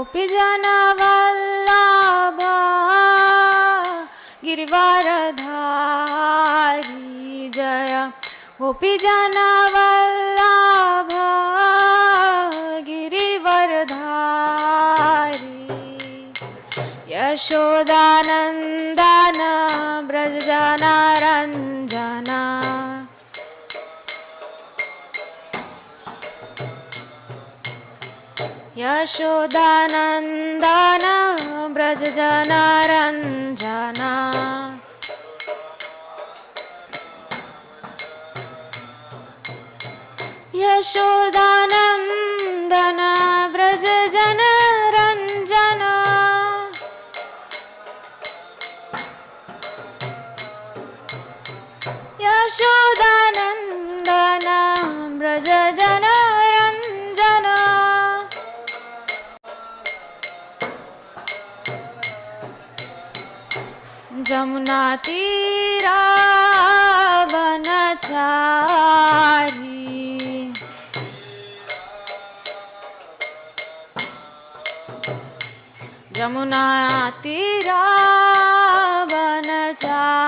गोपीजनवल्लभ गिरिवरधारी जय गोपीजनवल्लभ गिरिवरधारी यशोदानन्दन व्रजजनरञ्जना यशोदानन्दन व्रजजनरञ्जना यशोदानन्दन व्रजजनरञ्जना यशोदानन्दन व्रजजनरञ्जना जमुना तीरा वनचारी जमुना तीरा वनचारी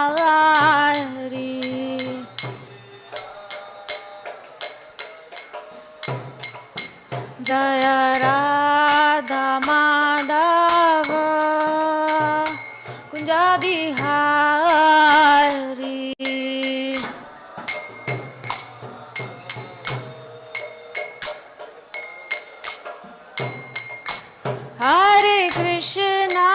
जय राधा माधव कुंज बिहारी हरे कृष्णा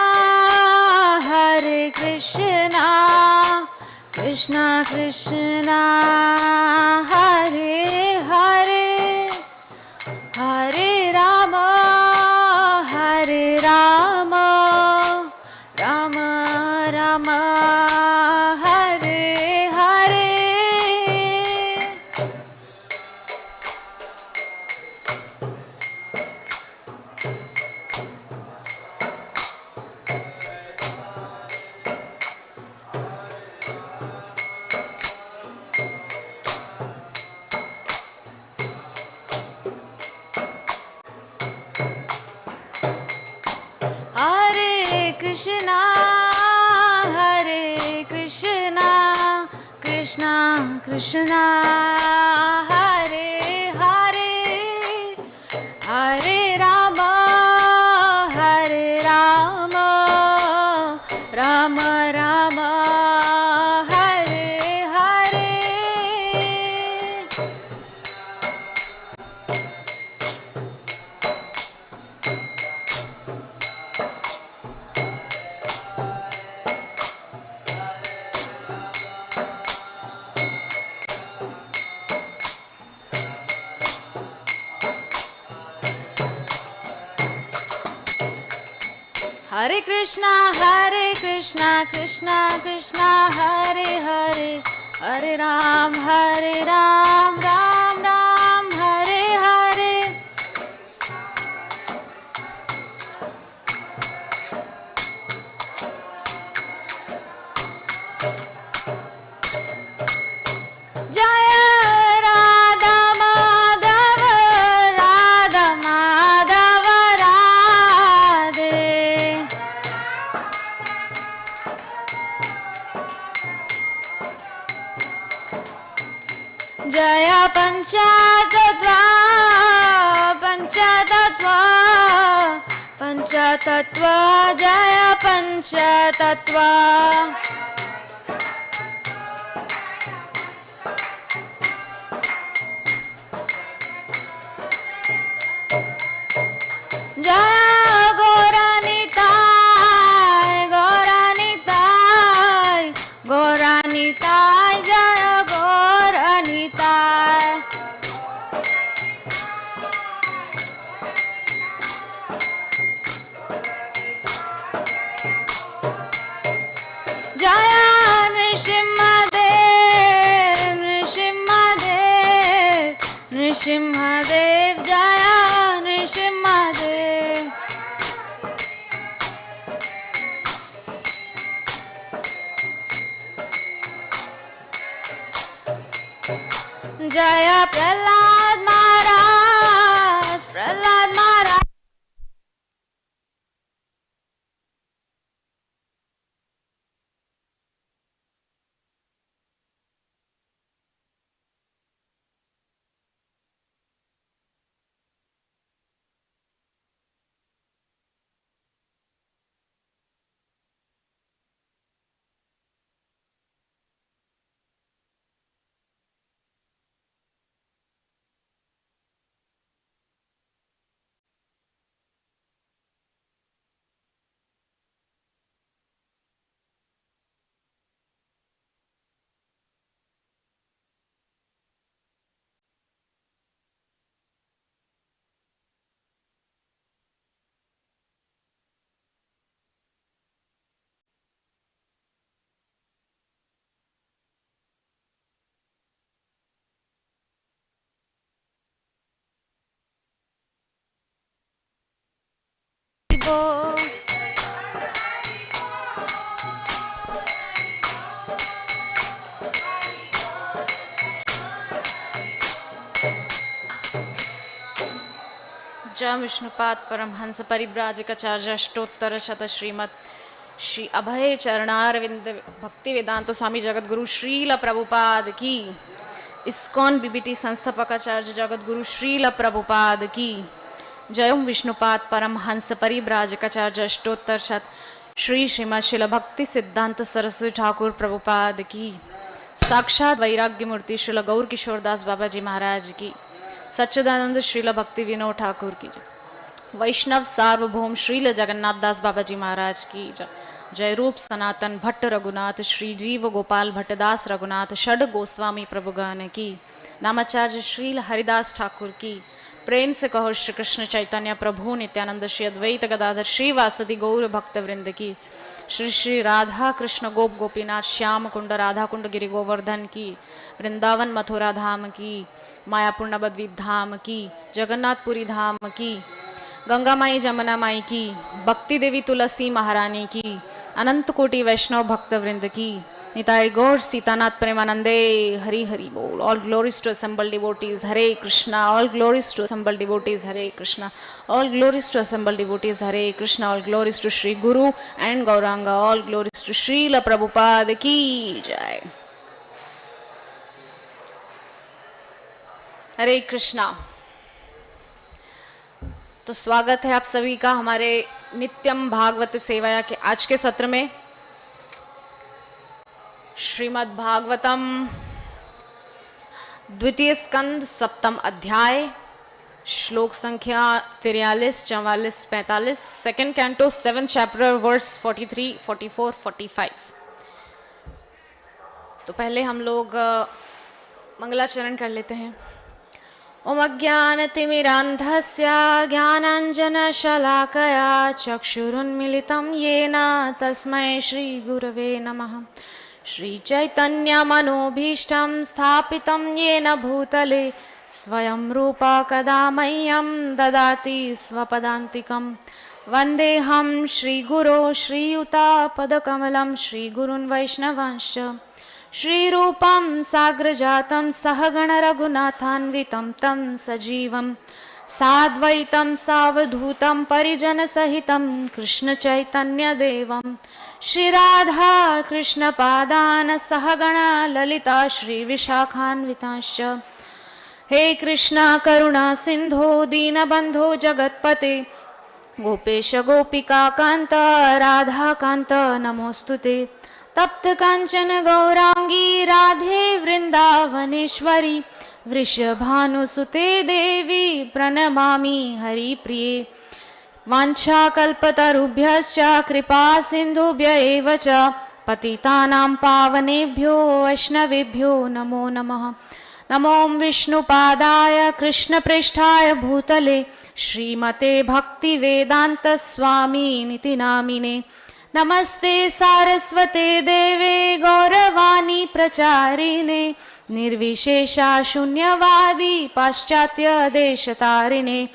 कृष्णा कृष्णा हरे हरे हरे राम राम राम हरे हरे कृष्णा कृष्णा कृष्णा हरे हरे हरे राम राम राम हरे हरे हरे कृष्णा कृष्णा कृष्णा हरे हरे हरे राम राम राम हरे हरे जय राधा माधव राधे जय पंचतत्व जय पंचतत्व जय गौरानिताय जय गौरानिताय जय जय विष्णुपाद परमहंस परिव्राजकाचार्य अष्टोत्तर शत श्रीमद श्री अभय चरणारविंद भक्ति वेदांत स्वामी जगतगुरु श्रील प्रभुपाद की, इस्कॉन बीबीटी संस्थापकाचार्य जगतगुरु श्रील प्रभुपाद की जय। विष्णुपाद परमहंस परिव्राजकाचार्य अष्टोत्तर शत श्री श्रीमद शिल भक्ति सिद्धांत सरस्वती ठाकुर प्रभुपाद की, साक्षात वैराग्य मूर्ति श्रील गौर किशोरदास बाबा जी महाराज की, सच्चिदानंद श्रील भक्ति विनोद ठाकुर की जय। वैष्णव सार्वभौम श्रील जगन्नाथ दास बाबा जी महाराज की जय। जय रूप सनातन भट्ट रघुनाथ श्री जीव गोपाल भट्टदास रघुनाथ षड गोस्वामी प्रभुगण की, नामाचार्य श्रील हरिदास ठाकुर की। प्रेम से कहो श्री कृष्ण चैतन्य प्रभु नित्यानंद श्री अद्वैत गदाधर श्री वासदि गौर भक्त वृंद की। श्री श्री राधा कृष्ण गोप गोपीनाथ श्याम कुंड राधा कुंड गिरि गोवर्धन की, वृंदावन मथुरा धाम की, मायापुर नवद्वीप धाम की, जगन्नाथपुरी धाम की, गंगा माई जमुना माई की, भक्ति देवी तुलसी महारानी की, अनंत कोटि वैष्णव भक्त वृंद की। निताय गौर सीतानाथ प्रेमानंदे हरि हरि बोल। All glories to assembled devotees Hare Krishna, all glories to assembled devotees Hare Krishna, all glories to assembled devotees Hare Krishna, all glories to Shri Guru and Gauranga, all glories to Srila Prabhupada की जय। हरे कृष्णा। तो स्वागत है आप सभी का हमारे नित्यम भागवत सेवाया के आज के सत्र में। श्रीमद् भागवतम द्वितीय स्कंद सप्तम अध्याय, श्लोक संख्या 43, 44, 45, सेकेंड कैंटो 7 चैप्टर वर्स 43, 44, 45। तो पहले हम लोग मंगलाचरण कर लेते हैं। ओम अज्ञानतिमिरान्धस्य ज्ञानाञ्जनशलाकया चक्षुरुन्मिलितं येन तस्मै श्रीगुरवे नमः। श्रीचैतन्यमनोभीष्टं स्थापितं येन भूतले स्वयं रूपा कदा मह्यं ददाति स्वपदान्तिकं। वन्देऽहं श्रीगुरो श्रीयुतापदकमलं श्रीगुरुन् वैष्णवांश्च। श्रीरूपं साग्रजातं सहगण रघुनाथान्वितं तं सजीवं साद्वैतं सावधूतं परिजनसहितं कृष्णचैतन्यदेवं श्रीराधा कृष्णपादान् सहगण ललिता श्रीविशाखान्वितांश्च। हे कृष्णा करुणा सिन्धो दीनबन्धो जगत्पते गोपेश गोपिका कान्त राधाकान्त नमोऽस्तुते। तप्त कांचन गौरांगी राधे वृंदावनेश्वरी वृषभानुसुते देवी प्रणमामि हरिप्रिये। वाञ्छाकल्पतरुभ्यश्च कृपा सिन्धुभ्य एव च पतितानां पावनेभ्यो वैष्णवेभ्यो नमो नमः। नमो विष्णुपादाय कृष्णप्रेष्ठाय भूतले श्रीमते भक्तिवेदान्तस्वामिनिति नामिने। नमस्ते सारस्वते देवे गौरवाणी प्रचारिणे निर्विशेषा शून्यवादी पाश्चात्य देशतारिणे।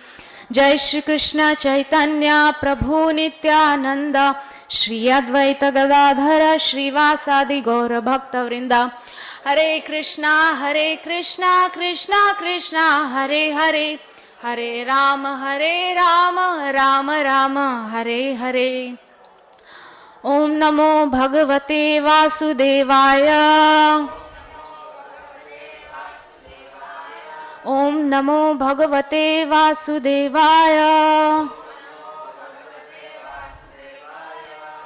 जय श्री कृष्ण चैतन्य प्रभु नित्यानंद श्री अद्वैत गदाधर श्रीवासादि गौर भक्त वृंदा। हरे कृष्णा कृष्णा कृष्णा हरे हरे, हरे राम राम राम हरे हरे। ओम नमो भगवते वासुदेवाय, ओम नमो भगवते वासुदेवाय,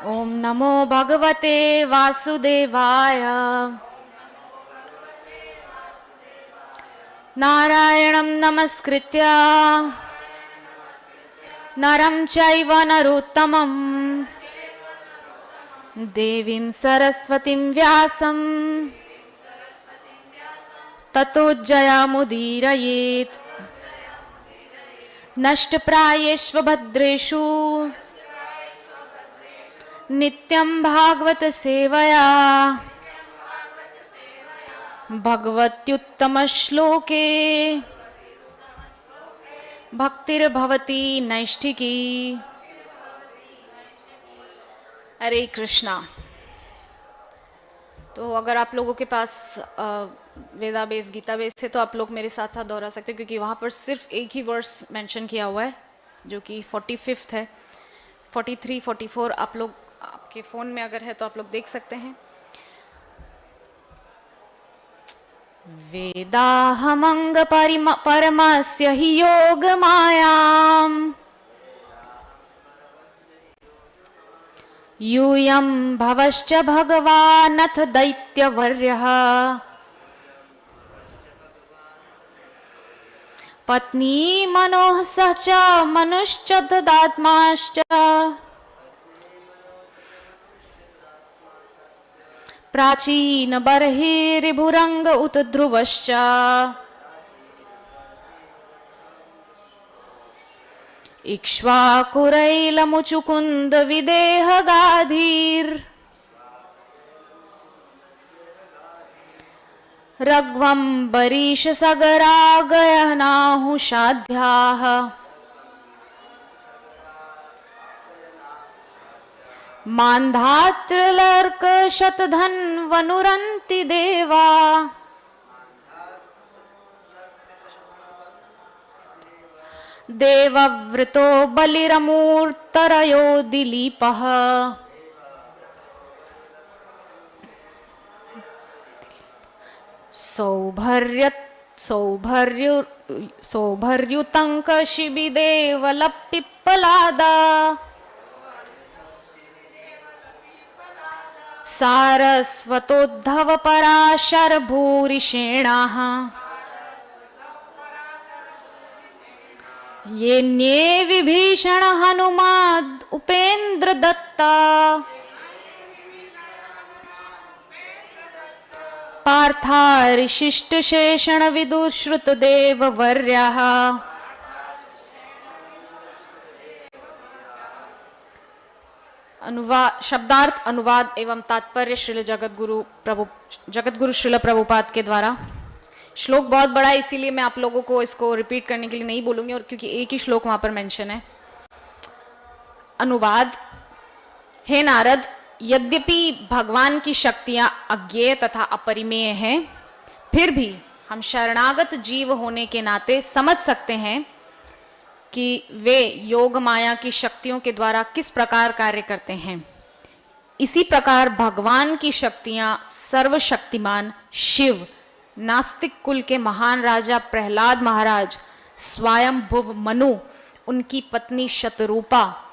ओम नमो भगवते वासुदेवाय। नारायणं नमस्कृत्य नरं चैव नरोत्तमं देवीं सरस्वतीं व्यासं ततो जयमुदीरयेत्। नष्टप्रायेष्व भद्रेषु नित्यं भागवत सेवया भगवत्युत्तम श्लोके भक्तिर्भवति नैष्ठिकी। हरे कृष्णा। तो अगर आप लोगों के पास वेदा बेस गीता बेस है तो आप लोग मेरे साथ साथ दोहरा सकते हैं, क्योंकि वहाँ पर सिर्फ एक ही वर्स मेंशन किया हुआ है जो कि 45th है। 43, 44 आप लोग आपके फ़ोन में अगर है तो आप लोग देख सकते हैं। वेदाहमंग परमस्य हि योग मायाम यूयं भवश्च भगवानथ दैत्यवर्यः पत्नी मनोः सह च मनुश्च तदात्माश्च प्राचीन बर्हिरिभुरंग उत ध्रुवश्च इक्ष्वाकुरैलमुचुकुंद विदेह गाधीर रघ्वंबरीश सगरा गयनाहुषाध्याः मान्धातृलर्क शतधन्वनुरन्ति देवा देवव्रतो बलिरमूर्तरयो दिलीपः सौभर्युतङ्कशिबिदेवलपिप्पलादा सारस्वतोद्धव पराशर भूरिषेणाः येन्ये विभीषण हनुमाद उपेन्द्र दत्ता पार्थारिशिष्ट शेषण विदुश्रुत देव वर्याः अनुवाद शब्दार्थ अनुवाद एवं तात्पर्य श्रील जगतगुरु श्रील प्रभुपाद के द्वारा। श्लोक बहुत बड़ा है इसीलिए मैं आप लोगों को इसको रिपीट करने के लिए नहीं बोलूंगी, और क्योंकि एक ही श्लोक वहां पर मेंशन है। अनुवाद। हे नारद, यद्यपि भगवान की शक्तियां अज्ञेय तथा अपरिमेय हैं, फिर भी हम शरणागत जीव होने के नाते समझ सकते हैं कि वे योग माया की शक्तियों के द्वारा किस प्रकार कार्य करते हैं। इसी प्रकार भगवान की शक्तियां सर्वशक्तिमान शिव, नास्तिक कुल के महान राजा प्रहलाद महाराज, स्वयंभुव मनु, उनकी पत्नी शतरूपा,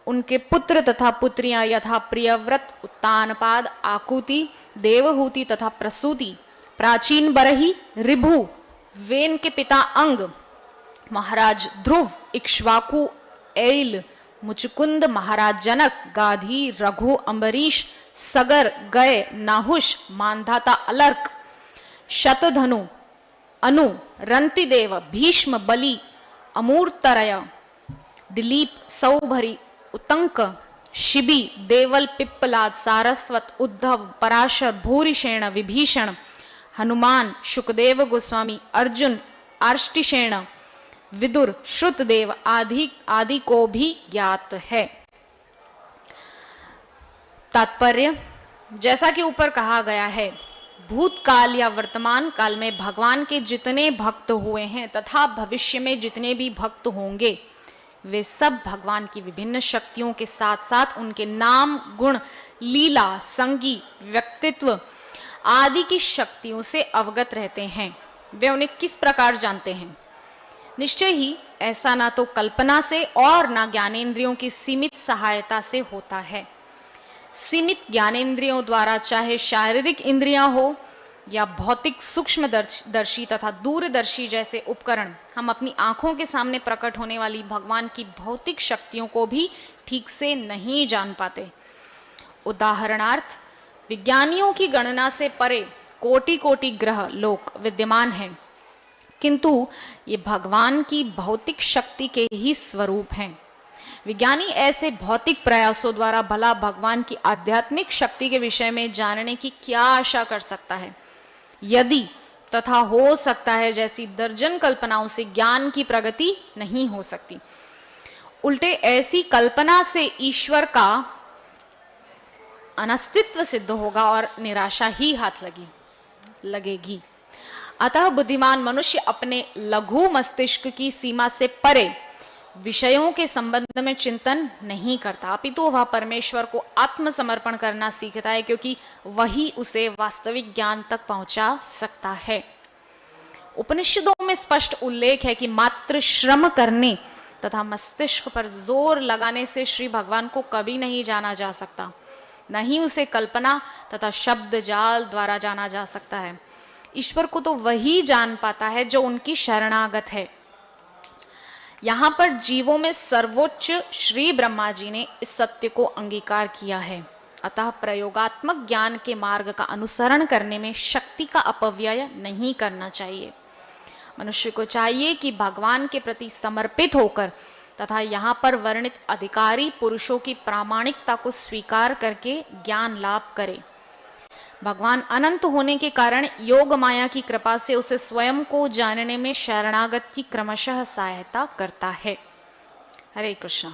उनके पुत्र तथा पुत्रियां यथा प्रियव्रत, उत्तानपाद, आकुति, देवहूति तथा प्रसूति, प्राचीन बरही, ऋभु, वेन के पिता अंग, महाराज ध्रुव, इक्ष्वाकु, ऐल, मुचुकुंद, महाराज जनक, गाधी, रघु, अम्बरीश, सगर, गय, नाहुष, मानधाता अलर्क, शतधनु, अनु, रंतिदेव, भीष्म, बलि, अमूर्तरय, दिलीप, सौभरी, उत्तंक, शिबी, देवल, पिप्पलाद, सारस्वत, उद्धव, पराशर, भूरिषेण, विभीषण, हनुमान, शुकदेव गोस्वामी, अर्जुन, आर्ष्टिशेण, विदुर, श्रुतदेव आदि को भी ज्ञात है। तात्पर्य। जैसा कि ऊपर कहा गया है, भूतकाल या वर्तमान काल में भगवान के जितने भक्त हुए हैं तथा भविष्य में जितने भी भक्त होंगे, वे सब भगवान की विभिन्न शक्तियों के साथ साथ उनके नाम, गुण, लीला, संगी, व्यक्तित्व आदि की शक्तियों से अवगत रहते हैं। वे उन्हें किस प्रकार जानते हैं? निश्चय ही ऐसा ना तो कल्पना से और ना ज्ञानेंद्रियों की सीमित सहायता से होता है। सीमित ज्ञानेंद्रियों द्वारा चाहे शारीरिक इंद्रियां हो या भौतिक सूक्ष्मदर्शी तथा दूरदर्शी जैसे उपकरण, हम अपनी आंखों के सामने प्रकट होने वाली भगवान की भौतिक शक्तियों को भी ठीक से नहीं जान पाते। उदाहरणार्थ, विज्ञानियों की गणना से परे कोटि कोटि ग्रह लोक विद्यमान हैं, किंतु ये भगवान की भौतिक शक्ति के ही स्वरूप हैं। विज्ञानी ऐसे भौतिक प्रयासों द्वारा भला भगवान की आध्यात्मिक शक्ति के विषय में जानने की क्या आशा कर सकता है, यदि तथा हो सकता है जैसी दर्जन कल्पनाओं से ज्ञान की प्रगति नहीं हो सकती। उल्टे ऐसी कल्पना से ईश्वर का अनस्तित्व सिद्ध होगा और निराशा ही हाथ लगेगी। अतः बुद्धिमान मनुष्य अपने लघु मस्तिष्क की सीमा से परे विषयों के संबंध में चिंतन नहीं करता, अपितु वह परमेश्वर को आत्मसमर्पण करना सीखता है, क्योंकि वही उसे वास्तविक ज्ञान तक पहुंचा सकता है। उपनिषदों में स्पष्ट उल्लेख है कि मात्र श्रम करने तथा मस्तिष्क पर जोर लगाने से श्री भगवान को कभी नहीं जाना जा सकता, न ही उसे कल्पना तथा शब्द जाल द्वारा जाना जा सकता है। ईश्वर को तो वही जान पाता है जो उनकी शरणागत है। यहाँ पर जीवों में सर्वोच्च श्री ब्रह्मा जी ने इस सत्य को अंगीकार किया है। अतः प्रयोगात्मक ज्ञान के मार्ग का अनुसरण करने में शक्ति का अपव्यय नहीं करना चाहिए। मनुष्य को चाहिए कि भगवान के प्रति समर्पित होकर तथा यहाँ पर वर्णित अधिकारी पुरुषों की प्रामाणिकता को स्वीकार करके ज्ञान लाभ करे। भगवान अनंत होने के कारण योग माया की कृपा से उसे स्वयं को जानने में शरणागत की क्रमशः सहायता करता है। हरे कृष्णा।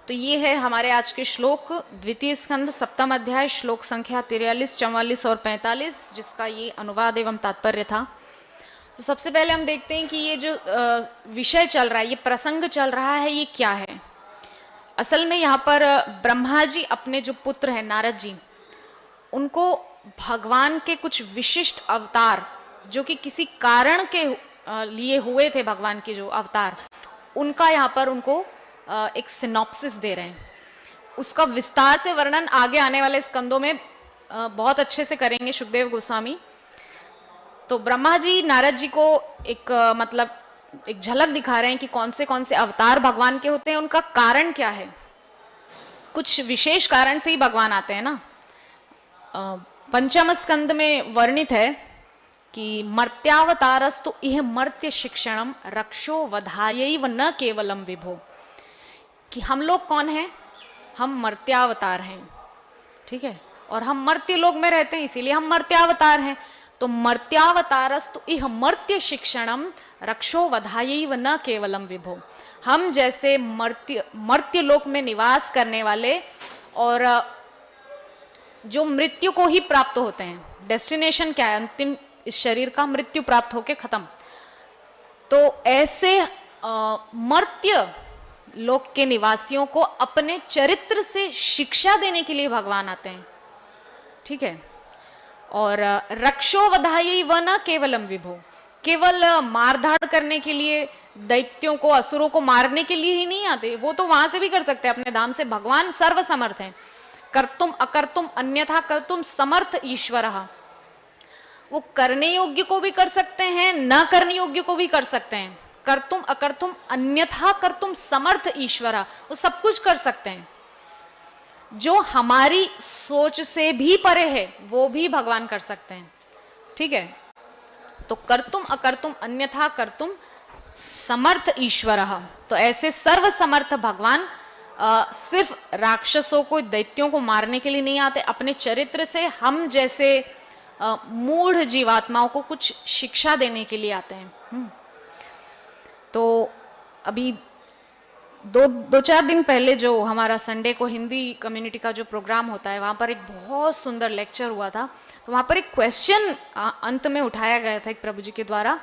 तो ये है हमारे आज के श्लोक, द्वितीय स्कंद सप्तम अध्याय श्लोक संख्या 43, 44 और 45, जिसका ये अनुवाद एवं तात्पर्य था। तो सबसे पहले हम देखते हैं कि ये जो विषय चल रहा है, ये प्रसंग चल रहा है, ये क्या है। असल में यहाँ पर ब्रह्मा जी अपने जो पुत्र हैं नारद जी, उनको भगवान के कुछ विशिष्ट अवतार जो कि किसी कारण के लिए हुए थे, भगवान के जो अवतार, उनका यहाँ पर उनको एक सिनॉप्सिस दे रहे हैं। उसका विस्तार से वर्णन आगे आने वाले स्कंदों में बहुत अच्छे से करेंगे सुखदेव गोस्वामी। तो ब्रह्मा जी नारद जी को एक एक झलक दिखा रहे हैं कि कौन से अवतार भगवान के होते हैं, उनका कारण क्या है। कुछ विशेष कारण से ही भगवान आते हैं ना। पंचम स्कंद में वर्णित है कि मर्त्यावतारस्तु इह मर्त्य शिक्षणम रक्षो वधायैव न केवलम विभो, कि हम लोग कौन हैं, हम मर्त्यावतार हैं, ठीक है, और हम मर्त्य लोक में रहते हैं, इसीलिए हम मर्त्यावतार हैं। तो मर्त्यावतारस्तु इह मर्त्य शिक्षणम रक्षो वधायैव न केवलम विभो, हम जैसे मर्त्य लोक में निवास करने वाले और जो मृत्यु को ही प्राप्त होते हैं, डेस्टिनेशन क्या है, अंतिम इस शरीर का मृत्यु प्राप्त होके खत्म। तो ऐसे मर्त्य लोक के निवासियों को अपने चरित्र से शिक्षा देने के लिए भगवान आते हैं, ठीक है। और रक्षो वधायैव न केवलम विभो, केवल मारधाड़ करने के लिए, दैत्यों को असुरों को मारने के लिए ही नहीं आते, वो तो वहां से भी कर सकते हैं अपने धाम से। भगवान सर्वसमर्थ हैं, कर्तुम अकर्तुम अन्यथा कर्तुम समर्थ ईश्वर। वो करने योग्य को भी कर सकते हैं, न करने योग्य को भी कर सकते हैं। कर्तुम अकर्तुम अन्यथा कर्तुम समर्थ ईश्वर, वो सब कुछ कर सकते हैं। जो हमारी सोच से भी परे है वो भी भगवान कर सकते हैं, ठीक है। तो कर्तुम अकर्तुम अन्यथा कर्तुम समर्थ ईश्वर, तो ऐसे सर्वसमर्थ भगवान सिर्फ राक्षसों को, दैत्यों को मारने के लिए नहीं आते, अपने चरित्र से हम जैसे मूढ़ जीवात्माओं को कुछ शिक्षा देने के लिए आते हैं। तो अभी दो चार दिन पहले जो हमारा संडे को हिंदी कम्युनिटी का जो प्रोग्राम होता है, वहाँ पर एक बहुत सुंदर लेक्चर हुआ था। तो वहाँ पर एक क्वेश्चन अंत में उठाया गया था एक प्रभु जी के द्वारा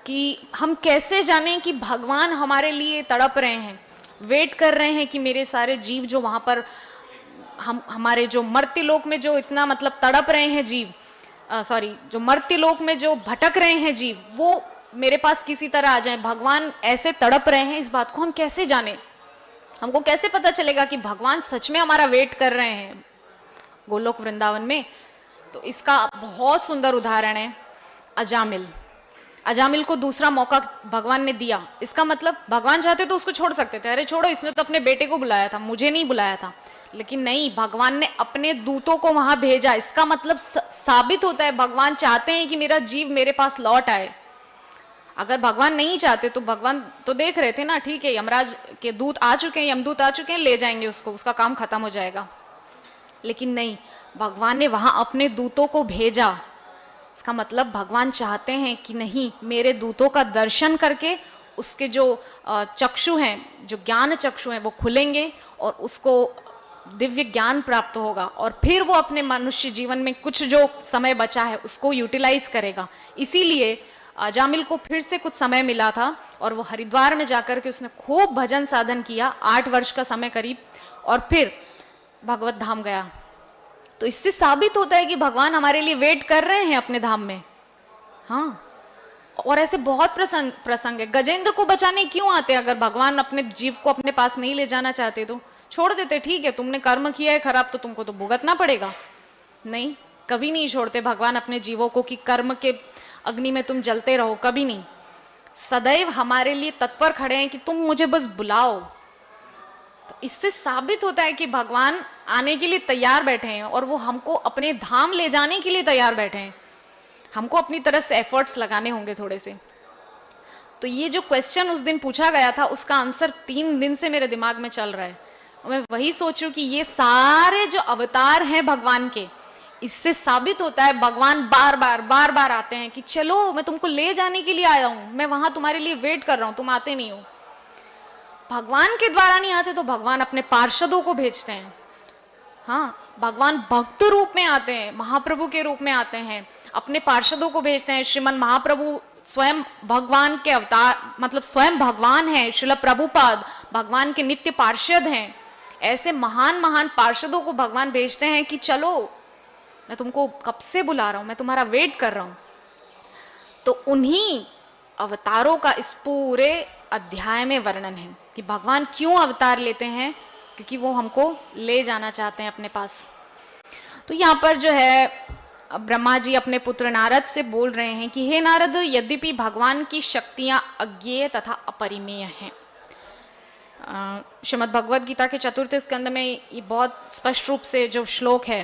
कि हम कैसे जानें कि भगवान हमारे लिए तड़प रहे हैं, वेट कर रहे हैं कि मेरे सारे जीव जो वहाँ पर हमारे जो मर्त्य लोक में जो इतना तड़प रहे हैं जीव, जो मर्त्य लोक में जो भटक रहे हैं जीव, वो मेरे पास किसी तरह आ जाए। भगवान ऐसे तड़प रहे हैं, इस बात को हम कैसे जाने, हमको कैसे पता चलेगा कि भगवान सच में हमारा वेट कर रहे हैं गोलोक वृंदावन में। तो इसका बहुत सुंदर उदाहरण है अजामिल। अजामिल को दूसरा मौका भगवान ने दिया। इसका मतलब भगवान चाहते तो उसको छोड़ सकते थे, अरे छोड़ो, इसने तो अपने बेटे को बुलाया था, मुझे नहीं बुलाया था। लेकिन नहीं, भगवान ने अपने दूतों को वहां भेजा। इसका मतलब साबित होता है भगवान चाहते हैं कि मेरा जीव मेरे पास लौट आए। अगर भगवान नहीं चाहते तो भगवान तो देख रहे थे ना, ठीक है यमराज के दूत आ चुके हैं, यमदूत आ चुके हैं, ले जाएंगे उसको, उसका काम खत्म हो जाएगा। लेकिन नहीं, भगवान ने वहां अपने दूतों को भेजा। इसका मतलब भगवान चाहते हैं कि नहीं, मेरे दूतों का दर्शन करके उसके जो चक्षु हैं, जो ज्ञान चक्षु हैं, वो खुलेंगे और उसको दिव्य ज्ञान प्राप्त होगा और फिर वो अपने मनुष्य जीवन में कुछ जो समय बचा है उसको यूटिलाइज करेगा। इसीलिए जामिल को फिर से कुछ समय मिला था और वो हरिद्वार में जाकर के उसने खूब भजन साधन किया, 8 वर्ष का समय करीब, और फिर भगवत धाम गया। तो इससे साबित होता है कि भगवान हमारे लिए वेट कर रहे हैं अपने धाम में। हाँ, और ऐसे बहुत प्रसंग है। गजेंद्र को बचाने क्यों आते? अगर भगवान अपने जीव को अपने पास नहीं ले जाना चाहते तो छोड़ देते, ठीक है तुमने कर्म किया है खराब तो तुमको तो भुगतना पड़ेगा। नहीं, कभी नहीं छोड़ते भगवान अपने जीवों को कि कर्म के अग्नि में तुम जलते रहो, कभी नहीं। सदैव हमारे लिए तत्पर खड़े हैं कि तुम मुझे बस बुलाओ। तो इससे साबित होता है कि भगवान आने के लिए तैयार बैठे हैं और वो हमको अपने धाम ले जाने के लिए तैयार बैठे हैं। हमको अपनी तरफ से एफर्ट्स लगाने होंगे थोड़े से। तो ये जो क्वेश्चन उस दिन पूछा गया था उसका आंसर 3 दिन से मेरे दिमाग में चल रहा है। और मैं वही सोचूं कि ये सारे जो अवतार हैं भगवान के, इससे साबित होता है भगवान बार बार आते हैं कि चलो मैं तुमको ले जाने के लिए आया हूं, मैं वहां तुम्हारे लिए वेट कर रहा हूं, तुम आते नहीं हो। भगवान के द्वारा नहीं आते तो भगवान अपने पार्षदों को भेजते हैं। हाँ, भगवान भक्त रूप में आते हैं, महाप्रभु के रूप में आते हैं, अपने पार्षदों को भेजते हैं। श्रीमन महाप्रभु स्वयं भगवान के अवतार, मतलब स्वयं भगवान है। श्रील प्रभुपाद भगवान के नित्य पार्षद हैं। ऐसे महान महान पार्षदों को भगवान भेजते हैं कि चलो मैं तुमको कब से बुला रहा हूं, मैं तुम्हारा वेट कर रहा हूं। तो उन्हीं अवतारों का इस पूरे अध्याय में वर्णन है कि भगवान क्यों अवतार लेते हैं, क्योंकि वो हमको ले जाना चाहते हैं अपने पास। तो यहाँ पर जो है ब्रह्मा जी अपने पुत्र नारद से बोल रहे हैं कि हे नारद, यद्यपि भगवान की शक्तियां अज्ञेय तथा अपरिमेय हैं। श्रीमद् भगवद गीता के 4th स्कंद में ये बहुत स्पष्ट रूप से जो श्लोक है,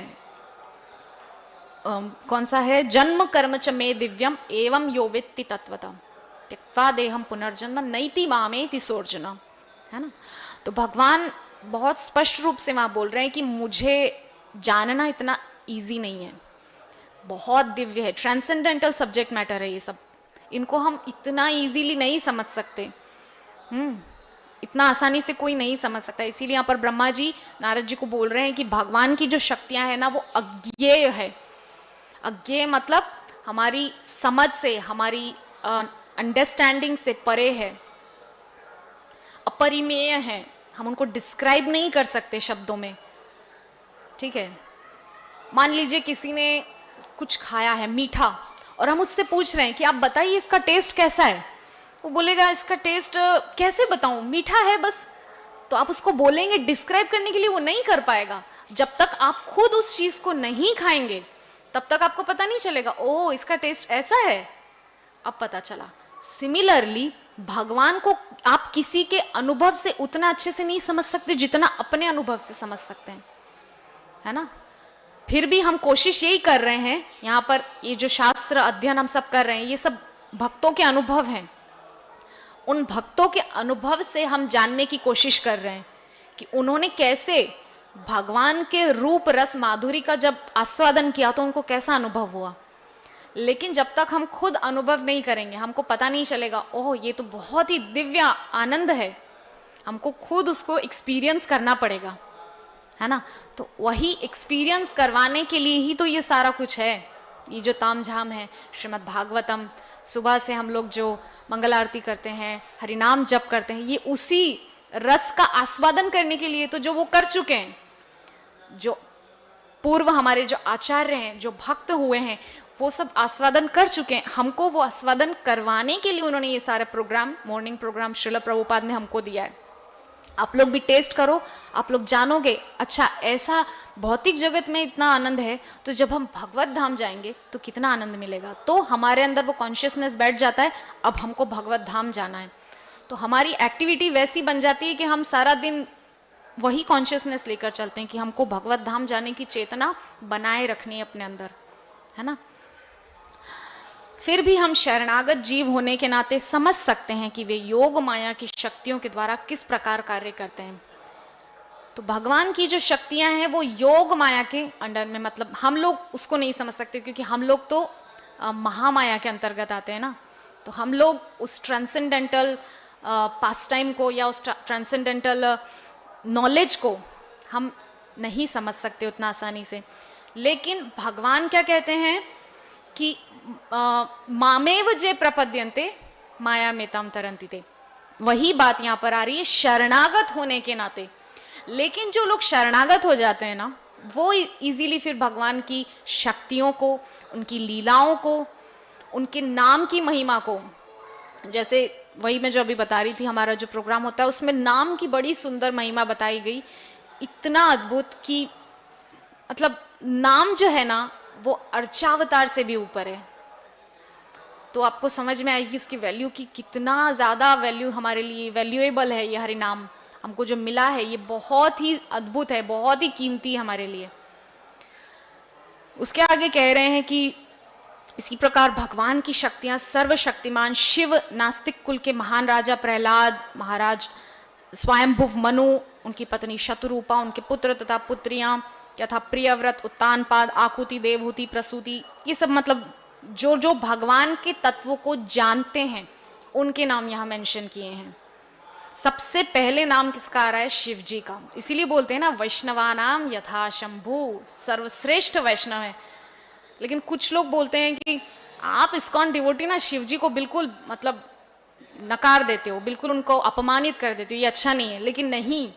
कौन सा है? जन्म कर्म च मे दिव्यम एवं यो वेत्ति तत्वतः त्यक्त्वा देहम पुनर्जन्म नैति मामेति सोर्जुन, है ना। तो भगवान बहुत स्पष्ट रूप से वहां बोल रहे हैं कि मुझे जानना इतना इजी नहीं है, बहुत दिव्य है, ट्रांसेंडेंटल सब्जेक्ट मैटर है ये सब, इनको हम इतना इजीली नहीं समझ सकते। इतना आसानी से कोई नहीं समझ सकता। इसीलिए यहाँ पर ब्रह्मा जी नारद जी को बोल रहे हैं कि भगवान की जो शक्तियां हैं ना वो अज्ञेय है। अज्ञेय मतलब हमारी समझ से, हमारी अंडरस्टैंडिंग से परे है, अपरिमेय है, हम उनको डिस्क्राइब नहीं कर सकते शब्दों में, ठीक है। मान लीजिए किसी ने कुछ खाया है मीठा और हम उससे पूछ रहे हैं कि आप बताइए इसका टेस्ट कैसा है, वो बोलेगा इसका टेस्ट कैसे बताऊं, मीठा है बस। तो आप उसको बोलेंगे डिस्क्राइब करने के लिए, वो नहीं कर पाएगा। जब तक आप खुद उस चीज को नहीं खाएंगे तब तक आपको पता नहीं चलेगा, ओ इसका टेस्ट ऐसा है, अब पता चला। सिमिलरली भगवान को आप किसी के अनुभव से उतना अच्छे से नहीं समझ सकते जितना अपने अनुभव से समझ सकते हैं, है ना। फिर भी हम कोशिश यही कर रहे हैं, यहाँ पर ये जो शास्त्र अध्ययन हम सब कर रहे हैं ये सब भक्तों के अनुभव हैं। उन भक्तों के अनुभव से हम जानने की कोशिश कर रहे हैं कि उन्होंने कैसे भगवान के रूप रस माधुरी का जब आस्वादन किया तो उनको कैसा अनुभव हुआ। लेकिन जब तक हम खुद अनुभव नहीं करेंगे हमको पता नहीं चलेगा, ओह ये तो बहुत ही दिव्य आनंद है, हमको खुद उसको एक्सपीरियंस करना पड़ेगा, है ना। तो वही एक्सपीरियंस करवाने के लिए ही तो ये सारा कुछ है, ये जो तामझाम है। श्रीमद् भागवतम, सुबह से हम लोग जो मंगल आरती करते हैं, हरिनाम जप करते हैं, ये उसी रस का आस्वादन करने के लिए तो जो वो कर चुके हैं, जो पूर्व हमारे जो आचार्य हैं, जो भक्त हुए हैं, वो सब आस्वादन कर चुके हैं। हमको वो आस्वादन करवाने के लिए उन्होंने ये सारे programme, morning programme Srila Prabhupada ने हमको दिया है। आप लोग भी टेस्ट करो, आप लोग जानोगे अच्छा ऐसा भौतिक जगत में इतना आनंद है, तो जब हम भगवत धाम जाएंगे तो कितना आनंद मिलेगा। तो हमारे अंदर वो कॉन्शियसनेस बैठ जाता है, अब हमको भगवत धाम जाना है। तो हमारी एक्टिविटी वैसी बन जाती है कि हम सारा दिन वही कॉन्शियसनेस लेकर चलते हैं कि हमको भगवत धाम जाने की चेतना बनाए रखनी है अपने अंदर, है ना। फिर भी हम शरणागत जीव होने के नाते समझ सकते हैं कि वे योग माया की शक्तियों के द्वारा किस प्रकार कार्य करते हैं। तो भगवान की जो शक्तियां हैं वो योग माया के अंडर में, मतलब हम लोग उसको नहीं समझ सकते क्योंकि हम लोग तो महामाया के अंतर्गत आते हैं ना। तो हम लोग उस ट्रांसेंडेंटल पास टाइम को या उस ट्रांसेंडेंटल नॉलेज को हम नहीं समझ सकते उतना आसानी से। लेकिन भगवान क्या कहते हैं कि मामेव जे प्रपद्यन्ते माया में ताम तरंती थे। वही बात यहाँ पर आ रही है शरणागत होने के नाते। लेकिन जो लोग शरणागत हो जाते हैं ना, वो इजीली फिर भगवान की शक्तियों को, उनकी लीलाओं को, उनके नाम की महिमा को, जैसे वही मैं जो अभी बता रही थी, हमारा जो प्रोग्राम होता है उसमें नाम की बड़ी सुंदर महिमा बताई गई, इतना अद्भुत कि मतलब नाम जो है ना वो अर्चावतार से भी ऊपर है। तो आपको समझ में आएगी उसकी वैल्यू की, कितना ज़्यादा वैल्यू हमारे लिए वैल्यूएबल है ये हरि नाम। हमको जो मिला है ये बहुत ही अद्भुत है, बहुत ही कीमती है हमारे लिए। उसके आगे कह रहे हैं कि इसी प्रकार भगवान की शक्तियां सर्वशक्तिमान शिव, नास्तिक कुल के महान राजा प्रहलाद महाराज, स्वयंभुव मनु, उनकी पत्नी शतरूपा, उनके पुत्र तथा पुत्रियां यथा प्रियव्रत, उत्तानपाद, आकुति, देवहूति, प्रसूति, ये सब मतलब जो जो भगवान के तत्वों को जानते हैं उनके नाम यहाँ मेंशन किए हैं। सबसे पहले नाम किसका आ रहा है? शिव जी का। इसीलिए बोलते हैं ना वैष्णवानाम यथा शंभु, सर्वश्रेष्ठ वैष्णव है। लेकिन कुछ लोग बोलते हैं कि आप इस्कॉन डिवोटी ना शिव जी को बिल्कुल मतलब नकार देते हो, बिल्कुल उनको अपमानित कर देते हो, ये अच्छा नहीं है। लेकिन नहीं,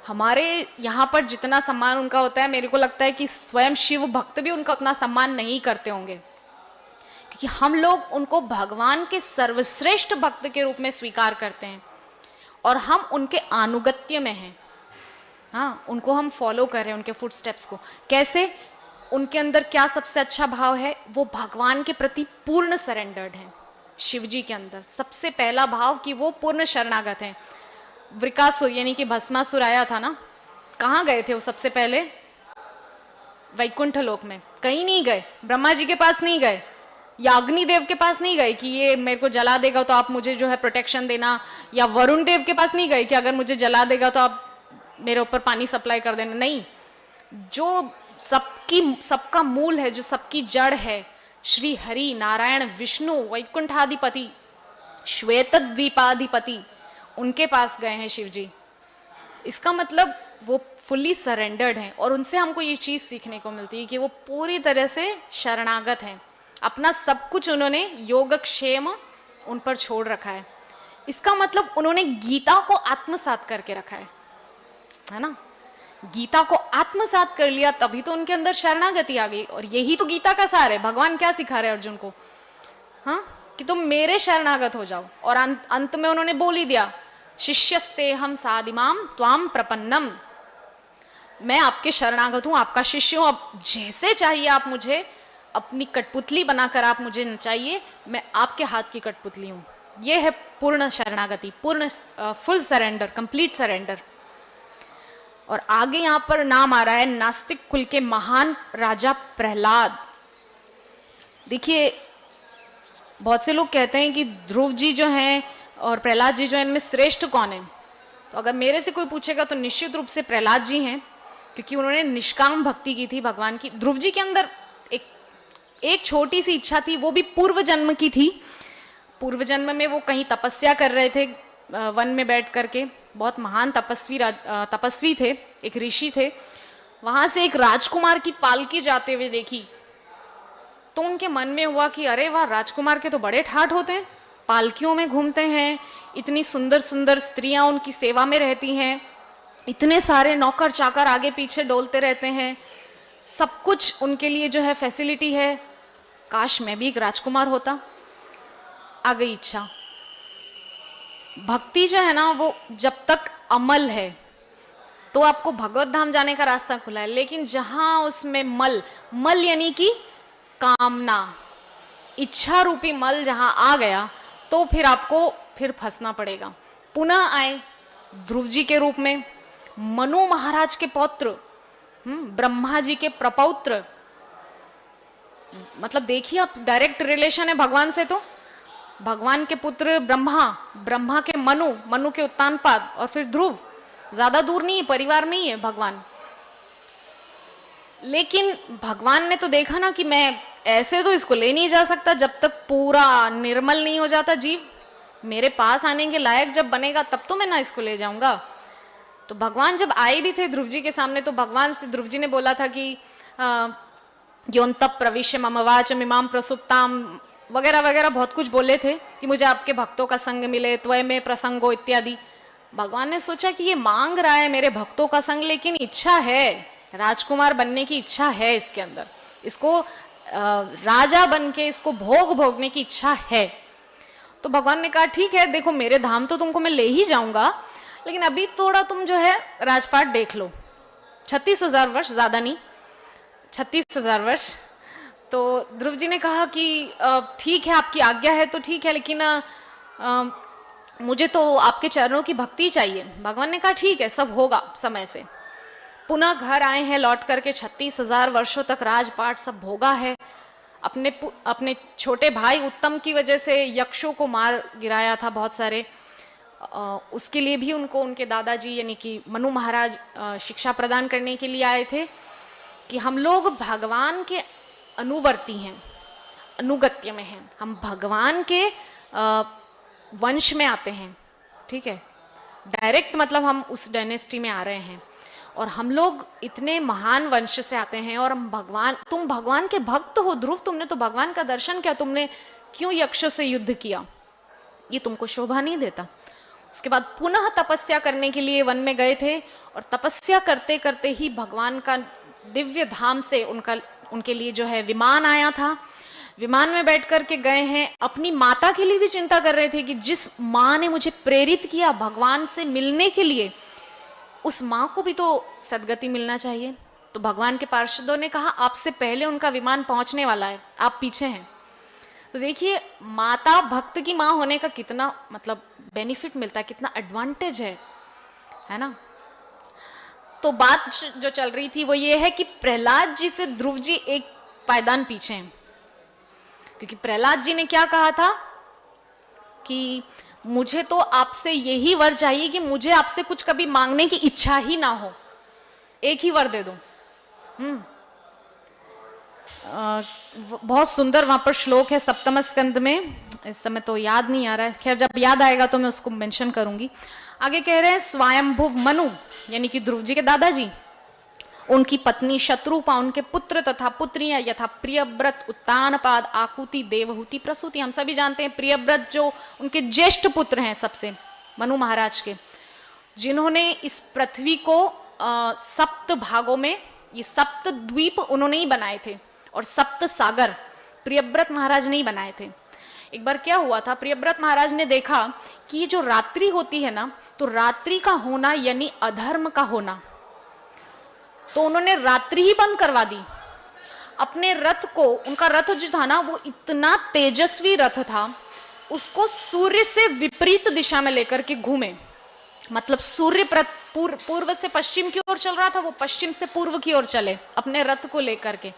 हमारे यहाँ पर जितना सम्मान उनका होता है, मेरे को लगता है कि स्वयं शिव भक्त भी उनका उतना सम्मान नहीं करते होंगे, क्योंकि हम लोग उनको भगवान के सर्वश्रेष्ठ भक्त के रूप में स्वीकार करते हैं और हम उनके आनुगत्य में हैं। हाँ, उनको हम फॉलो कर रहे हैं, उनके फुटस्टेप्स को। कैसे? उनके अंदर क्या सबसे अच्छा भाव है? वो भगवान के प्रति पूर्ण सरेंडर्ड हैं। शिव जी के अंदर सबसे पहला भाव कि वो पूर्ण शरणागत हैं। वृकासुर यानी कि भस्मासुर आया था ना, कहाँ गए थे वो सबसे पहले? वैकुंठ लोक में। कहीं नहीं गए, ब्रह्मा जी के पास नहीं गए या अग्निदेव के पास नहीं गए कि ये मेरे को जला देगा तो आप मुझे जो है प्रोटेक्शन देना, या वरुण देव के पास नहीं गए कि अगर मुझे जला देगा तो आप मेरे ऊपर पानी सप्लाई कर देना। नहीं, जो सबका मूल है, जो सबकी जड़ है, श्री हरि नारायण विष्णु वैकुंठाधिपति श्वेत द्वीपाधिपति, उनके पास गए हैं शिव जी। इसका मतलब वो फुल्ली सरेंडर्ड हैं और उनसे हमको ये चीज़ सीखने को मिलती है कि वो पूरी तरह से शरणागत हैं। अपना सब कुछ उन्होंने योगक्षेम उन पर छोड़ रखा है। इसका मतलब उन्होंने गीता को आत्मसात करके रखा है ना। गीता को आत्मसात कर लिया तभी तो उनके अंदर शरणागति आ गई। और यही तो गीता का सार है। भगवान क्या सिखा रहे अर्जुन को? हाँ, कि तुम मेरे शरणागत हो जाओ। और अंत में उन्होंने बोल ही दिया, शिष्यस्ते हम सादिमाम त्वाम प्रपन्नम, मैं आपके शरणागत हूं, आपका शिष्य हूं। अब जैसे चाहिए आप मुझे अपनी कठपुतली बनाकर आप मुझे नचाइए, मैं आपके हाथ की कठपुतली हूं। यह है पूर्ण शरणागति, पूर्ण फुल सरेंडर, कंप्लीट सरेंडर। और आगे यहां पर नाम आ रहा है नास्तिक कुल के महान राजा प्रहलाद। देखिए, बहुत से लोग कहते हैं कि ध्रुव जी जो हैं और प्रहलाद जी जो हैं, इनमें श्रेष्ठ कौन है? तो अगर मेरे से कोई पूछेगा तो निश्चित रूप से प्रहलाद जी हैं, क्योंकि उन्होंने निष्काम भक्ति की थी भगवान की। ध्रुव जी के अंदर एक छोटी सी इच्छा थी, वो भी पूर्व जन्म की थी। पूर्व जन्म में वो कहीं तपस्या कर रहे थे वन में बैठ करके। बहुत महान तपस्वी थे, एक ऋषि थे। वहां से एक राजकुमार की पालकी जाते हुए देखी तो उनके मन में हुआ कि अरे वाह, राजकुमार के तो बड़े ठाठ होते हैं, पालकियों में घूमते हैं, इतनी सुंदर सुंदर स्त्रियां उनकी सेवा में रहती हैं, इतने सारे नौकर चाकर आगे पीछे डोलते रहते हैं, सब कुछ उनके लिए जो है फैसिलिटी है। काश मैं भी एक राजकुमार होता। आ गई इच्छा। भक्ति जो है ना, वो जब तक अमल है तो आपको भगवत धाम जाने का रास्ता खुला है। लेकिन जहां उसमें मल यानी कि कामना, इच्छा रूपी मल जहां आ गया तो फिर आपको फिर फंसना पड़ेगा। पुनः आए ध्रुव जी के रूप में, मनु महाराज के पौत्र, ब्रह्मा जी के प्रपौत्र। मतलब देखिए आप, डायरेक्ट रिलेशन है भगवान से। तो भगवान के पुत्र ब्रह्मा, ब्रह्मा के मनु, मनु के उत्तानपाद और फिर ध्रुव। ज्यादा दूर नहीं है, परिवार नहीं है भगवान। लेकिन भगवान ने तो देखा ना कि मैं ऐसे तो इसको ले नहीं जा सकता जब तक पूरा निर्मल नहीं हो जाता जीव। मेरे पास आने के लायक जब बनेगा तब तो मैं ना इसको ले जाऊंगा। तो भगवान जब आए भी थे ध्रुव जी के सामने, तो भगवान से ध्रुव जी ने बोला था कि योऽन्तः प्रविश्य मम वाचम् इमां प्रसुप्ताम वगैरह वगैरह बहुत कुछ बोले थे कि मुझे आपके भक्तों का संग मिले, त्वय में प्रसंगो इत्यादि। भगवान ने सोचा कि ये मांग रहा है मेरे भक्तों का संग, लेकिन इच्छा है, राजकुमार बनने की इच्छा है इसके अंदर, इसको राजा बन के इसको भोग भोगने की इच्छा है। तो भगवान ने कहा ठीक है, देखो मेरे धाम तो तुमको मैं ले ही जाऊंगा, लेकिन अभी थोड़ा तुम जो है राजपाट देख लो। 36,000 वर्ष, ज्यादा नहीं, 36,000 वर्ष। तो ध्रुव जी ने कहा कि ठीक है, आपकी आज्ञा है तो ठीक है, लेकिन मुझे तो आपके चरणों की भक्ति चाहिए। भगवान ने कहा ठीक है, सब होगा समय से। पुनः घर आए हैं लौट करके, 36,000 वर्षों तक राजपाट सब भोगा है। अपने छोटे भाई उत्तम की वजह से यक्षों को मार गिराया था बहुत सारे, उसके लिए भी उनको उनके दादाजी यानी कि मनु महाराज शिक्षा प्रदान करने के लिए आए थे कि हम लोग भगवान के अनुवर्ती हैं, अनुगत्य में हैं, हम भगवान के वंश में आते हैं, ठीक है, डायरेक्ट मतलब हम उस डायनेस्टी में आ रहे हैं, और हम लोग इतने महान वंश से आते हैं, और हम भगवान, तुम भगवान के भक्त हो ध्रुव, तुमने तो भगवान का दर्शन किया, तुमने क्यों यक्षों से युद्ध किया, ये तुमको शोभा नहीं देता। उसके बाद पुनः तपस्या करने के लिए वन में गए थे, और तपस्या करते करते ही भगवान का दिव्य धाम से उनके लिए जो है विमान आया था। विमान में बैठ कर के गए हैं, अपनी माता के लिए भी चिंता कर रहे थे कि जिस माँ ने मुझे प्रेरित किया भगवान से मिलने के लिए, उस माँ को भी तो सदगति मिलना चाहिए। तो भगवान के पार्षदों ने कहा आपसे पहले उनका विमान पहुंचने वाला है, आप पीछे हैं। तो देखिए माता भक्त की माँ होने का कितना मतलब बेनिफिट मिलता है, कितना एडवांटेज है ना। तो बात जो चल रही थी वो ये है कि प्रहलाद जी से ध्रुव जी एक पायदान पीछे हैं, क्योंकि प्रहलाद जी ने क्या कहा था कि मुझे तो आपसे यही वर चाहिए कि मुझे आपसे कुछ कभी मांगने की इच्छा ही ना हो, एक ही वर दे दो। बहुत सुंदर वहां पर श्लोक है सप्तम स्कंद में, इस समय तो याद नहीं आ रहा है, खैर जब याद आएगा तो मैं उसको मेंशन करूंगी। आगे कह रहे हैं स्वयंभुव मनु यानी कि ध्रुव जी के दादाजी, उनकी पत्नी शत्रुपा, उनके पुत्र तथा पुत्रियां यथा प्रियव्रत, उत्तानपाद, आकुति, देवहूति, प्रसूति। हम सभी जानते हैं प्रियव्रत जो उनके ज्येष्ठ पुत्र हैं सबसे, मनु महाराज के, जिन्होंने इस पृथ्वी को 7 भागों में, ये 7 द्वीप उन्होंने ही बनाए थे, और 7 सागर प्रियव्रत महाराज ने ही बनाए थे। एक बार क्या हुआ था, प्रियव्रत महाराज ने देखा कि ये जो रात्रि होती है ना, तो रात्रि का होना यानी अधर्म का होना, तो उन्होंने रात्रि ही बंद करवा दी। अपने रथ को, उनका रथ जो था ना वो इतना तेजस्वी रथ था, उसको सूर्य से विपरीत दिशा में लेकर के घूमे, मतलब सूर्य पूर्व से पश्चिम की ओर चल रहा था, वो पश्चिम से पूर्व की ओर चले अपने रथ को लेकर के।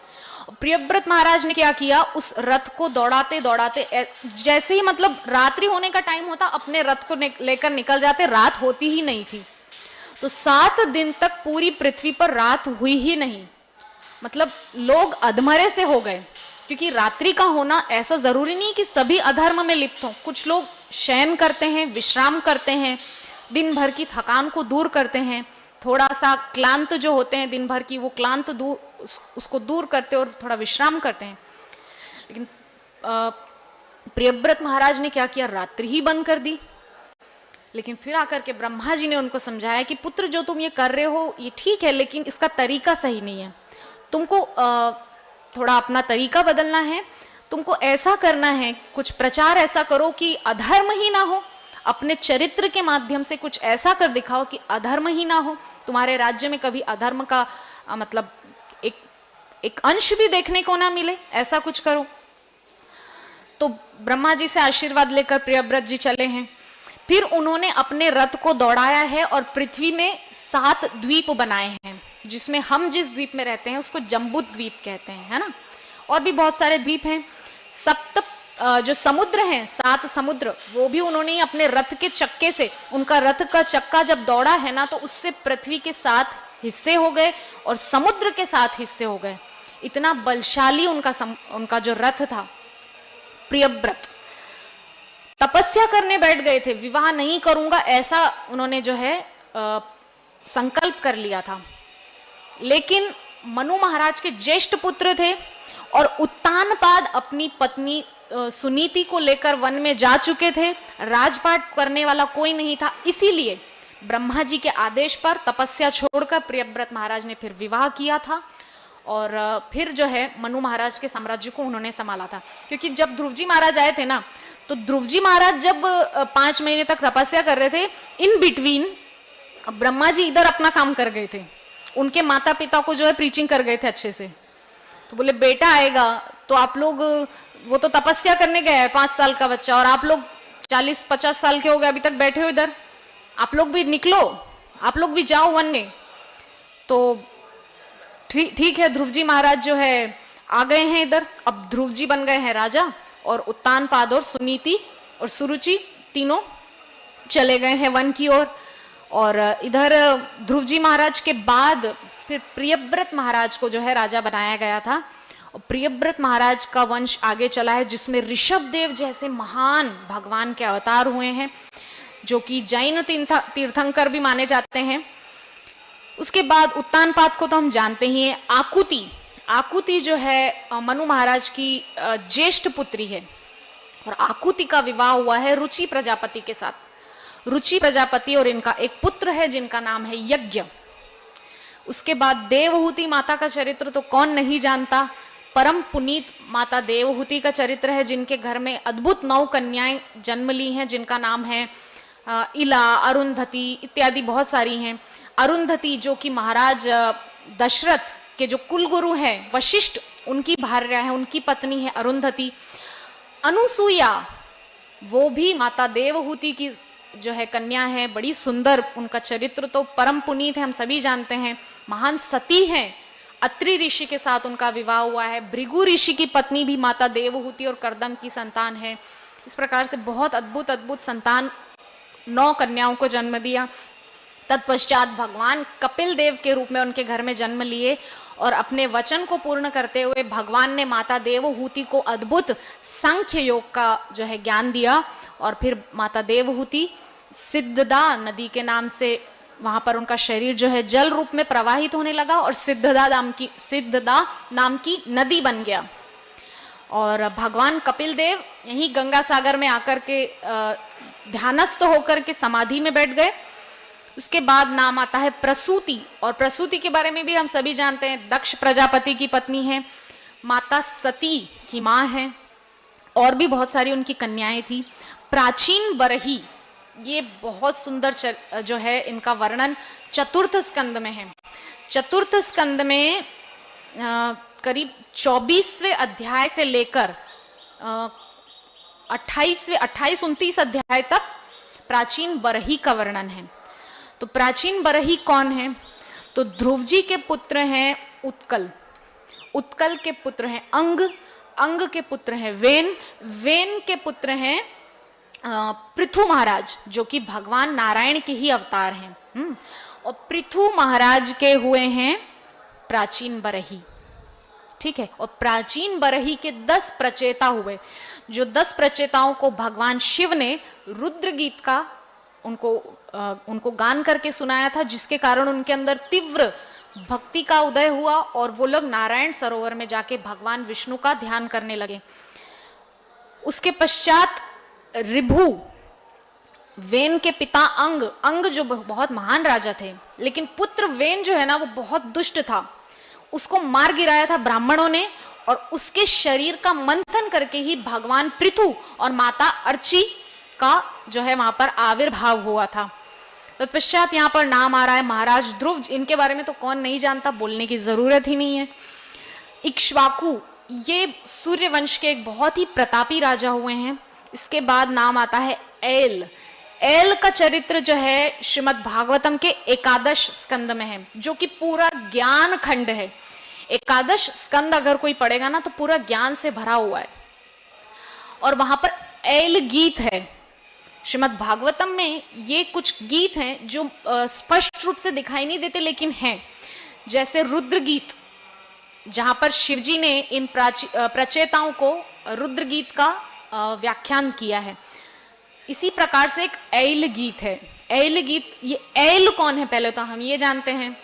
प्रियव्रत महाराज ने क्या किया, उस रथ को दौड़ाते दौड़ाते, जैसे ही मतलब रात्रि होने का टाइम होता अपने रथ को लेकर निकल जाते, रात होती ही नहीं थी। तो 7 दिन तक पूरी पृथ्वी पर रात हुई ही नहीं, मतलब लोग अधमरे से हो गए, क्योंकि रात्रि का होना ऐसा जरूरी नहीं कि सभी अधर्म में लिप्त हों, कुछ लोग शयन करते हैं, विश्राम करते हैं, दिन भर की थकान को दूर करते हैं, थोड़ा सा क्लांत जो होते हैं दिन भर की, वो क्लांत उसको दूर करते और थोड़ा विश्राम करते हैं। लेकिन प्रियव्रत महाराज ने क्या किया, रात्रि ही बंद कर दी। लेकिन फिर आकर के ब्रह्मा जी ने उनको समझाया कि पुत्र जो तुम ये कर रहे हो ये ठीक है, लेकिन इसका तरीका सही नहीं है, तुमको थोड़ा अपना तरीका बदलना है, तुमको ऐसा करना है, कुछ प्रचार ऐसा करो कि अधर्म ही ना हो, अपने चरित्र के माध्यम से कुछ ऐसा कर दिखाओ कि अधर्म ही ना हो, तुम्हारे राज्य में कभी अधर्म का मतलब एक अंश भी देखने को ना मिले, ऐसा कुछ करो। तो ब्रह्मा जी से आशीर्वाद लेकर प्रियव्रत जी चले हैं। फिर उन्होंने अपने रथ को दौड़ाया है और पृथ्वी में 7 द्वीप बनाए हैं, जिसमें हम जिस द्वीप में रहते हैं उसको जम्बू द्वीप कहते हैं, है ना। और भी बहुत सारे द्वीप हैं। 7 जो समुद्र हैं, 7 समुद्र, वो भी उन्होंने अपने रथ के चक्के से, उनका रथ का चक्का जब दौड़ा है ना, तो उससे पृथ्वी के 7 हिस्से हो गए और समुद्र के 7 हिस्से हो गए। इतना बलशाली उनका जो रथ था। प्रियव्रत तपस्या करने बैठ गए थे, विवाह नहीं करूंगा ऐसा उन्होंने जो है संकल्प कर लिया था। लेकिन मनु महाराज के ज्येष्ठ पुत्र थे, और उत्तानपाद अपनी पत्नी सुनीति को लेकर वन में जा चुके थे। राजपाट करने वाला कोई नहीं था, इसीलिए ब्रह्मा जी के आदेश पर तपस्या छोड़कर प्रियव्रत महाराज ने फिर विवाह किया था और फिर जो है मनु महाराज के साम्राज्य को उन्होंने संभाला था। क्योंकि जब ध्रुव जी महाराज आए थे ना, तो ध्रुव जी महाराज जब 5 महीने तक तपस्या कर रहे थे, इन बिटवीन ब्रह्मा जी इधर अपना काम कर गए थे, उनके माता पिता को जो है प्रीचिंग कर गए थे अच्छे से। तो बोले बेटा आएगा तो आप लोग, वो तो तपस्या करने गया है 5 साल का बच्चा, और आप लोग 40-50 साल के हो गए, अभी तक बैठे हो इधर, आप लोग भी निकलो, आप लोग भी जाओ वन में। तो ठीक है, ध्रुव जी महाराज जो है आ गए हैं इधर। अब ध्रुव जी बन गए हैं राजा, और उत्तानपाद और सुनीति और सुरुचि तीनों चले गए हैं वन की ओर। और इधर ध्रुव जी महाराज के बाद फिर प्रियव्रत महाराज को जो है राजा बनाया गया था। और प्रियव्रत महाराज का वंश आगे चला है, जिसमें ऋषभ देव जैसे महान भगवान के अवतार हुए हैं, जो कि जैन तीर्थंकर भी माने जाते हैं। उसके बाद उत्तानपाद को तो हम जानते ही हैं। आकुति जो है मनु महाराज की ज्येष्ठ पुत्री है, और आकुति का विवाह हुआ है रुचि प्रजापति के साथ। रुचि प्रजापति और इनका एक पुत्र है जिनका नाम है यज्ञ। उसके बाद देवहूति माता का चरित्र तो कौन नहीं जानता। परम पुनीत माता देवहूति का चरित्र है, जिनके घर में अद्भुत 9 कन्याएं जन्म ली हैं, जिनका नाम है इला, अरुंधति इत्यादि बहुत सारी हैं। अरुंधति जो कि महाराज दशरथ के जो कुलगुरु हैं वशिष्ठ, उनकी भार्या है, उनकी पत्नी है अरुंधति। अनुसुईया वो भी माता देवहूति की जो है कन्या है, बड़ी सुंदर, उनका चरित्र तो परम पुनीत है, हम सभी जानते हैं। महान सती हैं, अत्रि ऋषि के साथ उनका विवाह हुआ है। भृगु ऋषि की पत्नी भी माता देवहूति और कर्दम की संतान है। इस प्रकार से बहुत अद्भुत संतान 9 कन्याओं को जन्म दिया। तत्पश्चात भगवान कपिल देव के रूप में उनके घर में जन्म लिए, और अपने वचन को पूर्ण करते हुए भगवान ने माता देवहूति को अद्भुत सांख्य योग का जो है ज्ञान दिया। और फिर माता देवहूति सिद्धदा नदी के नाम से वहां पर उनका शरीर जो है जल रूप में प्रवाहित होने लगा, और सिद्धदा नाम की नदी बन गया। और भगवान कपिल देव यही गंगा सागर में आकर के ध्यानस्थ होकर के समाधि में बैठ गए। उसके बाद नाम आता है प्रसूति, और प्रसूति के बारे में भी हम सभी जानते हैं, दक्ष प्रजापति की पत्नी है, माता सती की माँ है, और भी बहुत सारी उनकी कन्याएं थी। प्राचीन बरही, ये बहुत सुंदर जो है इनका वर्णन चतुर्थ स्कंद में है। चतुर्थ स्कंद में करीब 24वें अध्याय से लेकर 28-29 अध्याय तक प्राचीन बरही का वर्णन है। तो प्राचीन बरही कौन है? तो ध्रुव जी के पुत्र हैं उत्कल, उत्कल के पुत्र हैं अंग, अंग के पुत्र हैं वेन, वेन के पुत्र हैं पृथु महाराज, जो कि भगवान नारायण के ही अवतार हैं। और पृथु महाराज के हुए हैं प्राचीन बरही, ठीक है। और प्राचीन बरही के 10 प्रचेता हुए, जो 10 प्रचेताओं को भगवान शिव ने रुद्र गीत का उनको गान करके सुनाया था, जिसके कारण उनके अंदर तीव्र भक्ति का उदय हुआ, और वो लोग नारायण सरोवर में जाके भगवान विष्णु का ध्यान करने लगे। उसके पश्चात ऋभु, वेन के पिता अंग, अंग जो बहुत महान राजा थे, लेकिन पुत्र वेन जो है ना वो बहुत दुष्ट था, उसको मार गिराया था ब्राह्मणों ने, और उसके शरीर का मंथन करके ही भगवान पृथु और माता अर्ची का जो है वहां पर आविर्भाव हुआ था। तत्पश्चात यहाँ पर नाम आ रहा है महाराज ध्रुव, इनके बारे में तो कौन नहीं जानता, बोलने की जरूरत ही नहीं है। इक्ष्वाकु, ये सूर्य वंश के एक बहुत ही प्रतापी राजा हुए हैं। इसके बाद नाम आता है एल। एल का चरित्र जो है श्रीमद् भागवतम के 11 स्कंद में है, जो कि पूरा ज्ञान खंड है। 11 स्कंद अगर कोई पढ़ेगा ना तो पूरा ज्ञान से भरा हुआ है। और वहां पर एल गीत है। श्रीमद् भागवतम में ये कुछ गीत हैं जो स्पष्ट रूप से दिखाई नहीं देते, लेकिन हैं, जैसे रुद्र गीत, जहां पर शिवजी ने इन प्रचेताओं को रुद्र गीत का व्याख्यान किया है। इसी प्रकार से एक ऐल गीत है। ऐल गीत, ये ऐल कौन है पहले तो हम ये जानते हैं।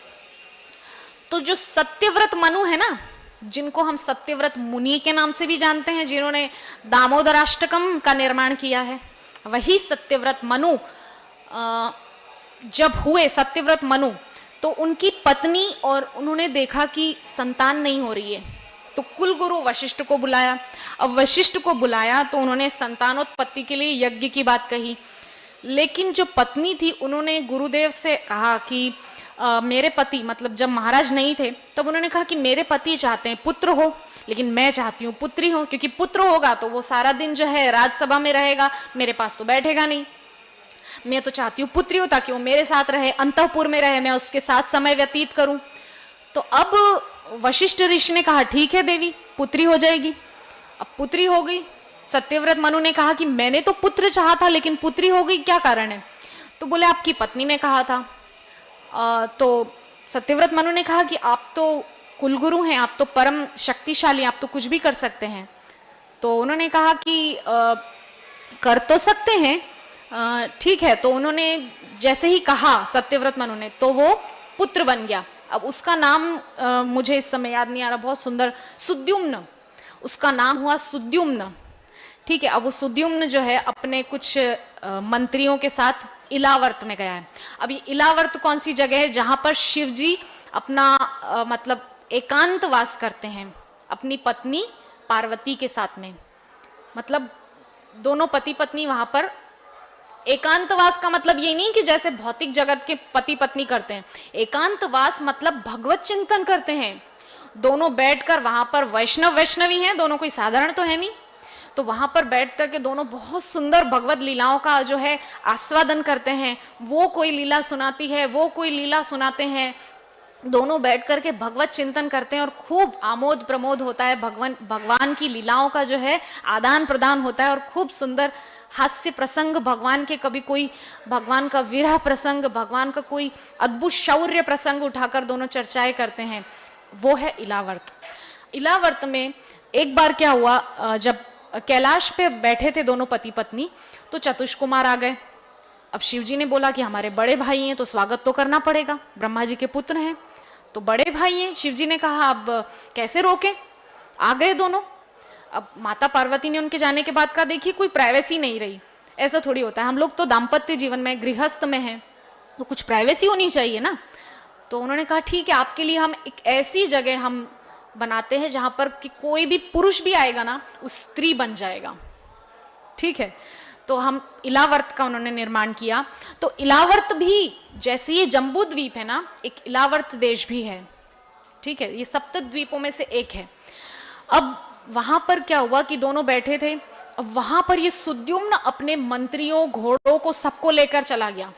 तो जो सत्यव्रत मनु है ना, जिनको हम सत्यव्रत मुनि के नाम से भी जानते हैं, जिन्होंने दामोदराष्टकम का निर्माण किया है, वही सत्यव्रत मनु जब हुए सत्यव्रत मनु, तो उनकी पत्नी और उन्होंने देखा कि संतान नहीं हो रही है, तो कुल गुरु वशिष्ठ को बुलाया। अब वशिष्ठ को बुलाया तो उन्होंने संतानोत्पत्ति के लिए यज्ञ की बात कही, लेकिन जो पत्नी थी उन्होंने गुरुदेव से कहा कि मेरे पति, मतलब जब महाराज नहीं थे तब उन्होंने कहा कि मेरे पति चाहते हैं पुत्र हो, लेकिन मैं चाहती हूँ पुत्री हो, क्योंकि पुत्र होगा तो वो सारा दिन जो है राजसभा में रहेगा, मेरे पास तो बैठेगा नहीं। मैं तो चाहती हूँ पुत्री हो ताकि वो मेरे साथ रहे, अंतःपुर में रहे, मैं उसके साथ समय व्यतीत करूं। तो अब वशिष्ठ ऋषि ने कहा ठीक है देवी, पुत्री हो जाएगी। अब पुत्री हो गई। सत्यव्रत मनु ने कहा कि मैंने तो पुत्र चाहा था लेकिन पुत्री हो गई, क्या कारण है? तो बोले आपकी पत्नी ने कहा था। तो सत्यव्रत मनु ने कहा कि आप तो कुलगुरु हैं, आप तो परम शक्तिशाली, आप तो कुछ भी कर सकते हैं। तो उन्होंने कहा कि कर तो सकते हैं, ठीक है। तो उन्होंने जैसे ही कहा सत्यव्रत मनु ने, तो वो पुत्र बन गया। अब उसका नाम मुझे इस समय याद नहीं आ रहा, बहुत सुंदर, सुद्युम्न, उसका नाम हुआ सुद्युम्न, ठीक है। अब वो सुद्युम्न जो है अपने कुछ मंत्रियों के साथ इलावर्त में गया है। अब ये इलावर्त कौन सी जगह है? जहां पर शिव जी अपना मतलब एकांत वास करते हैं अपनी पत्नी पार्वती के साथ में। मतलब दोनों पति पत्नी वहां पर एकांतवास का मतलब ये नहीं कि जैसे भौतिक जगत के पति पत्नी करते हैं। एकांतवास मतलब भगवत चिंतन करते हैं दोनों बैठकर। वहां पर वैष्णवी हैं दोनों, कोई साधारण तो है नहीं। तो वहां पर बैठ करके दोनों बहुत सुंदर भगवत लीलाओं का जो है आस्वादन करते हैं। वो कोई लीला सुनाती है, वो कोई लीला सुनाते हैं, दोनों बैठ करके भगवत चिंतन करते हैं और खूब आमोद प्रमोद होता है। भगवान की लीलाओं का जो है आदान प्रदान होता है और खूब सुंदर हास्य प्रसंग, भगवान के कभी कोई भगवान का विरह प्रसंग, भगवान का कोई अद्भुत शौर्य प्रसंग उठाकर दोनों चर्चाएं करते हैं। वो है इलावर्त। इलावर्त में एक बार क्या हुआ, जब कैलाश पे बैठे थे दोनों पति पत्नी, तो चतुष्कुमार आ गए। अब शिवजी ने बोला कि हमारे बड़े भाई हैं तो स्वागत तो करना पड़ेगा, ब्रह्मा जी के पुत्र हैं तो बड़े भाई हैं। शिवजी ने कहा अब कैसे रोकें, आ गए दोनों। अब माता पार्वती ने उनके जाने के बाद कहा देखिए कोई प्राइवेसी नहीं रही, ऐसा थोड़ी होता है, हम लोग तो दाम्पत्य जीवन में गृहस्थ में हैं तो कुछ प्राइवेसी होनी चाहिए ना। तो उन्होंने कहा ठीक है, आपके लिए हम एक ऐसी जगह हम बनाते हैं जहां पर कि कोई भी पुरुष भी आएगा ना उस स्त्री बन जाएगा, ठीक है। तो हम इलावर्त का उन्होंने निर्माण किया। तो इलावर्त भी जैसे ये जम्बू द्वीप है ना, एक इलावर्त देश भी है, ठीक है, ये सप्त द्वीपों में से एक है। अब वहां पर क्या हुआ कि दोनों बैठे थे, अब वहां पर ये सुद्युम्न अपने मंत्रियों घोड़ों को सबको लेकर चला गया।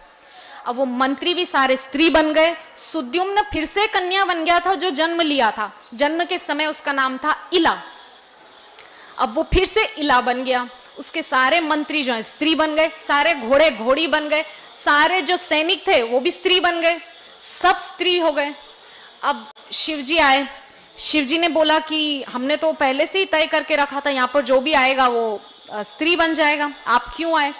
अब वो मंत्री भी सारे स्त्री बन गए। सुद्युम्न फिर से कन्या बन गया था जो जन्म लिया था, जन्म के समय उसका नाम था इला। अब वो फिर से इला बन गया, उसके सारे मंत्री जो है स्त्री बन गए, सारे घोड़े घोड़ी बन गए, सारे जो सैनिक थे वो भी स्त्री बन गए, सब स्त्री हो गए। अब शिवजी आए, शिवजी ने बोला कि हमने तो पहले से ही तय करके रखा था यहाँ पर जो भी आएगा वो स्त्री बन जाएगा, आप क्यों आए?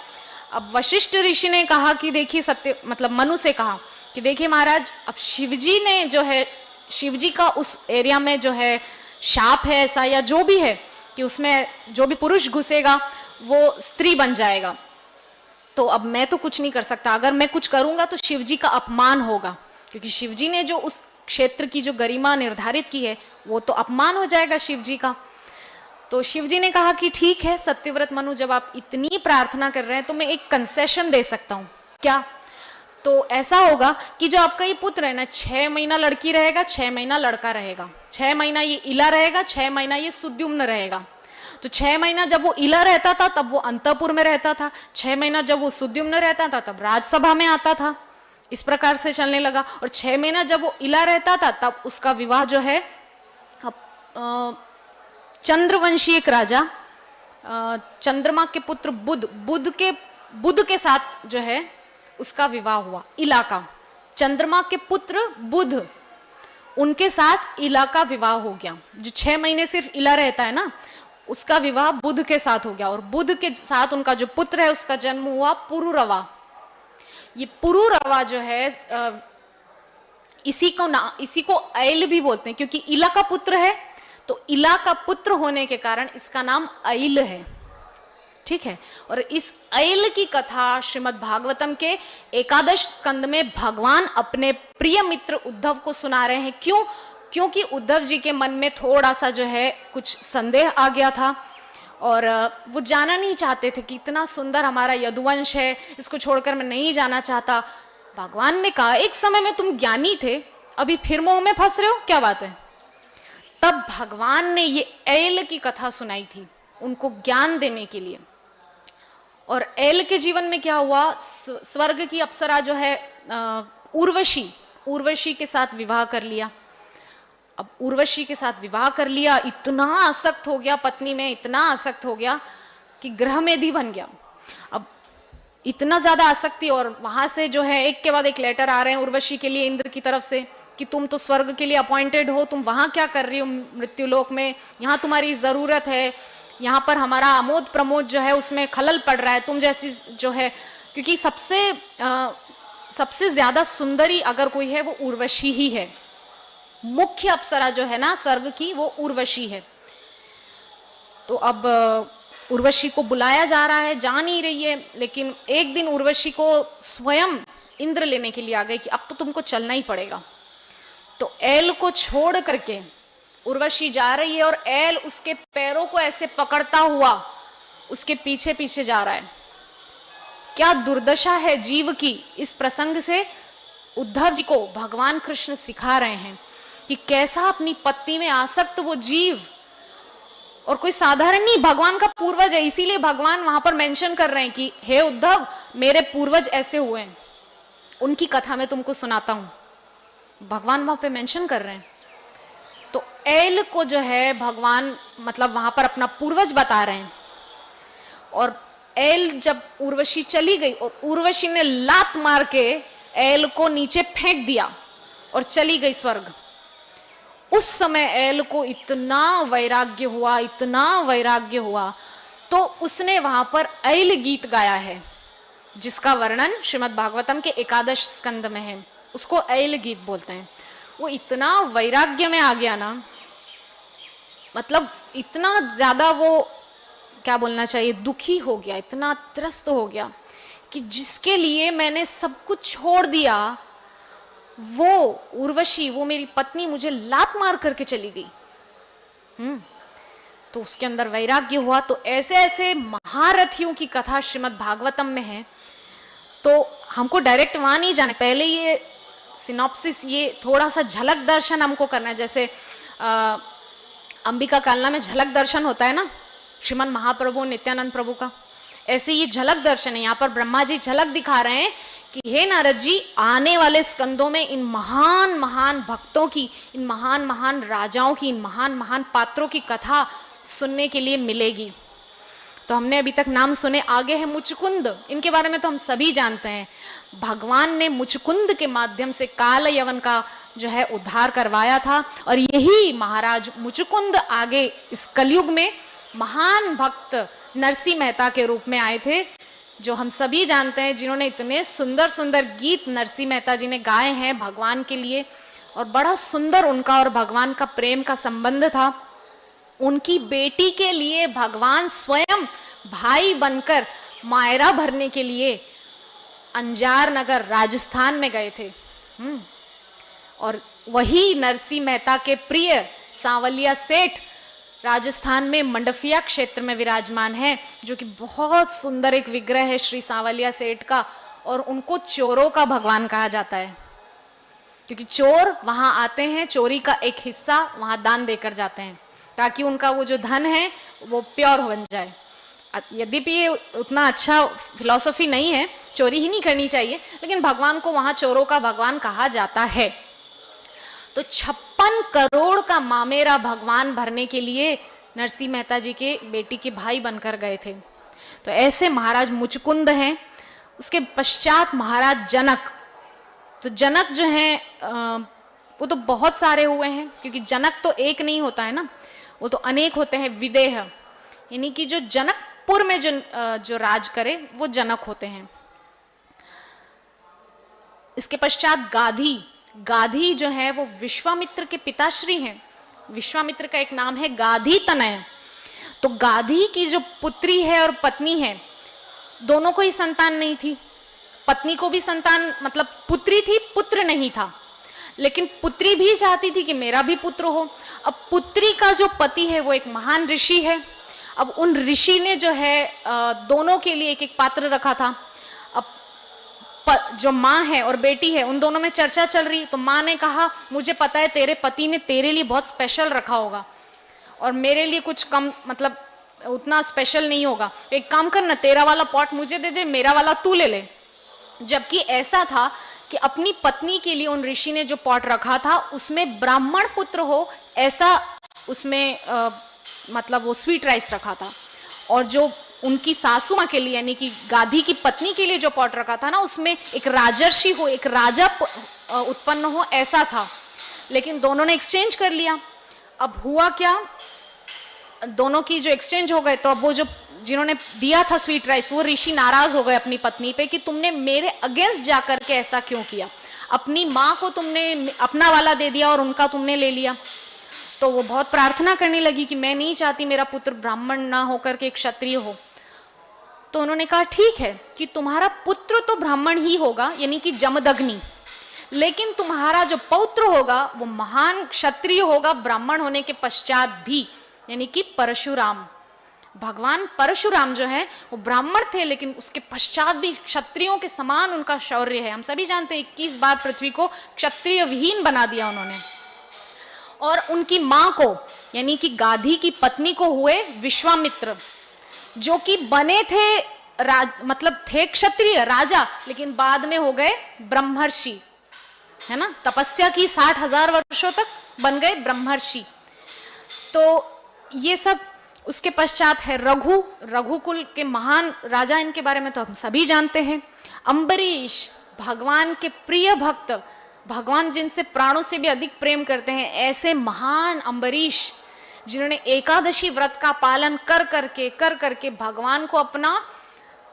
अब वशिष्ठ ऋषि ने कहा कि देखिए सत्य, मतलब मनु से कहा कि देखिए महाराज, अब शिवजी ने जो है, शिवजी का उस एरिया में जो है शाप है ऐसा या जो भी है कि उसमें जो भी पुरुष घुसेगा वो स्त्री बन जाएगा। तो अब मैं तो कुछ नहीं कर सकता, अगर मैं कुछ करूंगा तो शिवजी का अपमान होगा, क्योंकि शिवजी ने जो उस क्षेत्र की जो गरिमा निर्धारित की है वो तो अपमान हो जाएगा शिवजी का। तो शिवजी ने कहा कि ठीक है सत्यव्रत मनु, जब आप इतनी प्रार्थना कर रहे हैं तो मैं एक कंसेशन दे सकता हूँ। क्या? तो ऐसा होगा कि जो आपका ये पुत्र है ना, 6 महीना लड़की रहेगा, 6 महीना लड़का रहेगा, 6 महीना ये इला रहेगा, 6 महीना ये सुद्युम्न रहेगा। तो 6 महीना जब वो इला रहता था तब वो अंतःपुर में रहता था, 6 महीना जब वो सुद्युम्न रहता था तब राजसभा में आता था। इस प्रकार से चलने लगा। और 6 महीना जब वो इला रहता था तब उसका विवाह जो है चंद्रवंशी एक राजा, चंद्रमा के पुत्र बुध के साथ जो है उसका विवाह हुआ, इला का। चंद्रमा के पुत्र बुध, उनके साथ इला का विवाह हो गया। जो 6 महीने सिर्फ इला रहता है ना, उसका विवाह बुध के साथ हो गया। और बुध के साथ उनका जो पुत्र है उसका जन्म हुआ पुरुरवा। ये पुरुरवा जो है इसी को ऐल भी बोलते हैं, क्योंकि इला का पुत्र है तो इला का पुत्र होने के कारण इसका नाम ऐल है, ठीक है। और इस ऐल की कथा श्रीमद् भागवतम के एकादश स्कंद में भगवान अपने प्रिय मित्र उद्धव को सुना रहे हैं। क्यों? क्योंकि उद्धव जी के मन में थोड़ा सा जो है कुछ संदेह आ गया था और वो जाना नहीं चाहते थे कि इतना सुंदर हमारा यदुवंश है, इसको छोड़कर मैं नहीं जाना चाहता। भगवान ने कहा एक समय में तुम ज्ञानी थे, अभी फिर मोह में फंस रहे हो, क्या बात है? तब भगवान ने ये ऐल की कथा सुनाई थी उनको ज्ञान देने के लिए। और ऐल के जीवन में क्या हुआ, स्वर्ग की अप्सरा जो है उर्वशी के साथ विवाह कर लिया। अब उर्वशी के साथ विवाह कर लिया, इतना आसक्त हो गया पत्नी में, इतना आसक्त हो गया कि ग्रहमेधी बन गया। अब इतना ज्यादा आसक्ति, और वहां से जो है एक के बाद एक लेटर आ रहे हैं उर्वशी के लिए इंद्र की तरफ से कि तुम तो स्वर्ग के लिए अपॉइंटेड हो, तुम वहां क्या कर रही हो मृत्युलोक में, यहाँ तुम्हारी जरूरत है, यहाँ पर हमारा आमोद प्रमोद जो है उसमें खलल पड़ रहा है, तुम जैसी जो है, क्योंकि सबसे ज्यादा सुंदरी अगर कोई है वो उर्वशी ही है। मुख्य अप्सरा जो है ना स्वर्ग की वो उर्वशी है। तो अब उर्वशी को बुलाया जा रहा है, जा नहीं रही है, लेकिन एक दिन उर्वशी को स्वयं इंद्र लेने के लिए आ गए कि अब तो तुमको चलना ही पड़ेगा। तो ऐल को छोड़ करके उर्वशी जा रही है और ऐल उसके पैरों को ऐसे पकड़ता हुआ उसके पीछे पीछे जा रहा है। क्या दुर्दशा है जीव की। इस प्रसंग से उद्धव जी को भगवान कृष्ण सिखा रहे हैं कि कैसा अपनी पत्नी में आसक्त वो जीव, और कोई साधारण नहीं, भगवान का पूर्वज है। इसीलिए भगवान वहां पर मेंशन कर रहे हैं कि हे उद्धव, मेरे पूर्वज ऐसे हुए हैं, उनकी कथा मैं तुमको सुनाता हूं। भगवान वहां पे मेंशन कर रहे हैं। तो ऐल को जो है भगवान मतलब वहां पर अपना पूर्वज बता रहे हैं। और ऐल जब उर्वशी चली गई और उर्वशी ने लात मार के ऐल को नीचे फेंक दिया और चली गई स्वर्ग, उस समय ऐल को इतना वैराग्य हुआ, इतना वैराग्य हुआ, तो उसने वहां पर ऐल गीत गाया है जिसका वर्णन श्रीमद् भागवतम के एकादश स्कंद में है। उसको ऐल गीत बोलते हैं। वो इतना वैराग्य में आ गया ना, मतलब इतना ज्यादा वो क्या बोलना चाहिए, दुखी हो गया, इतना त्रस्त हो गया कि जिसके लिए मैंने सब कुछ छोड़ दिया, वो उर्वशी, वो मेरी पत्नी मुझे लात मार करके चली गई। तो उसके अंदर वैराग्य हुआ। तो ऐसे ऐसे महारथियों की कथा श्रीमद् भागवतम में है। तो हमको डायरेक्ट वहां नहीं जाना, पहले ये सिनॉप्सिस, ये थोड़ा सा झलक दर्शन हमको करना है। जैसे अंबिका कालना में झलक दर्शन होता है ना श्रीमन महाप्रभु नित्यानंद प्रभु का, ऐसे ये झलक दर्शन है। यहाँ पर ब्रह्मा जी झलक दिखा रहे हैं कि हे नारद जी, आने वाले स्कंदों में इन महान महान भक्तों की, इन महान महान राजाओं की, इन महान महान पात्रों की कथा सुनने के लिए मिलेगी। तो हमने अभी तक नाम सुने, आगे है मुचकुंद, इनके बारे में तो हम सभी जानते हैं। भगवान ने मुचकुंद के माध्यम से काल यवन का जो है उद्धार करवाया था, और यही महाराज मुचकुंद आगे इस कलयुग में महान भक्त नरसिंह मेहता के रूप में आए थे, जो हम सभी जानते हैं, जिन्होंने इतने सुंदर सुंदर गीत नरसिंह मेहता जी ने गाए हैं भगवान के लिए, और बड़ा सुंदर उनका और भगवान का प्रेम का संबंध था। उनकी बेटी के लिए भगवान स्वयं भाई बनकर मायरा भरने के लिए अंजार नगर राजस्थान में गए थे। और वही नरसिंह मेहता के प्रिय सांवलिया सेठ राजस्थान में मंडफिया क्षेत्र में विराजमान है, जो कि बहुत सुंदर एक विग्रह है श्री सांवलिया सेठ का। और उनको चोरों का भगवान कहा जाता है, क्योंकि चोर वहां आते हैं, चोरी का एक हिस्सा वहां दान देकर जाते हैं, ताकि उनका वो जो धन है वो प्योर बन जाए। यद्यपि ये उतना अच्छा फिलॉसफी नहीं है, चोरी ही नहीं करनी चाहिए, लेकिन भगवान को वहां चोरों का भगवान कहा जाता है। तो 56 करोड़ का मामेरा भगवान भरने के लिए नरसिंह मेहता जी के बेटी के भाई बनकर गए थे। तो ऐसे महाराज मुचकुंद हैं। उसके पश्चात महाराज जनक। तो जनक जो हैं वो तो बहुत सारे हुए हैं, क्योंकि जनक तो एक नहीं होता है ना, वो तो अनेक होते हैं। विदेह यानी कि जो जनकपुर में जो राज करे वो जनक होते हैं। इसके पश्चात गाधी। गाधी जो है वो विश्वामित्र के पिताश्री हैं। विश्वामित्र का एक नाम है गाधी तनय। तो गाधी की जो पुत्री है और पत्नी है, दोनों को ही संतान नहीं थी। पत्नी को भी संतान, मतलब पुत्री थी, पुत्र नहीं था, लेकिन पुत्री भी चाहती थी कि मेरा भी पुत्र हो। अब पुत्री का जो पति है वो एक महान ऋषि है। अब उन ऋषि ने जो है दोनों के लिए एक एक पात्र रखा था। अब जो माँ है और बेटी है, उन दोनों में चर्चा चल रही, तो माँ ने कहा मुझे पता है तेरे पति ने तेरे लिए बहुत स्पेशल रखा होगा और मेरे लिए कुछ कम, मतलब उतना स्पेशल नहीं होगा, एक काम करना, तेरा वाला पॉट मुझे दे दे, मेरा वाला तू ले ले। जबकि ऐसा था कि अपनी पत्नी के लिए उन ऋषि ने जो पॉट रखा था उसमें ब्राह्मण पुत्र हो, ऐसा उसमें मतलब वो स्वीट राइस रखा था। और जो उनकी सासू माँ के लिए यानी कि गाधी की पत्नी के लिए जो पॉट रखा था ना, उसमें एक राजर्षि हो, एक राजा उत्पन्न हो, ऐसा था। लेकिन दोनों ने एक्सचेंज कर लिया। अब हुआ क्या, दोनों की जो एक्सचेंज हो गए, तो अब वो जो जिन्होंने दिया था स्वीट राइस, वो ऋषि नाराज हो गए अपनी पत्नी पे कि तुमने मेरे अगेंस्ट जाकर के ऐसा क्यों किया, अपनी माँ को तुमने अपना वाला दे दिया और उनका तुमने ले लिया। तो वो बहुत प्रार्थना करने लगी कि मैं नहीं चाहती मेरा पुत्र ब्राह्मण ना होकर के क्षत्रिय हो। तो उन्होंने कहा ठीक है कि तुम्हारा पुत्र तो ब्राह्मण ही होगा, यानी कि जमदग्नि, लेकिन तुम्हारा जो पौत्र होगा वो महान क्षत्रिय होगा ब्राह्मण होने के पश्चात भी, यानी कि परशुराम। भगवान परशुराम जो है वो ब्राह्मण थे, लेकिन उसके पश्चात भी क्षत्रियों के समान उनका शौर्य है। हम सभी जानते हैं 21 बार पृथ्वी को क्षत्रिय विहीन बना दिया उन्होंने। और उनकी मां को यानी कि गाधी की पत्नी को हुए विश्वामित्र, जो कि बने थे मतलब थे क्षत्रिय राजा, लेकिन बाद में हो गए ब्रह्मर्षि, है ना, तपस्या की 60,000 वर्षों तक बन गए ब्रह्मर्षि। तो ये सब उसके पश्चात है रघुकुल के महान राजा, इनके बारे में तो हम सभी जानते हैं। अम्बरीश, भगवान के प्रिय भक्त, भगवान जिनसे प्राणों से भी अधिक प्रेम करते हैं, ऐसे महान अम्बरीश जिन्होंने एकादशी व्रत का पालन कर करके भगवान को अपना,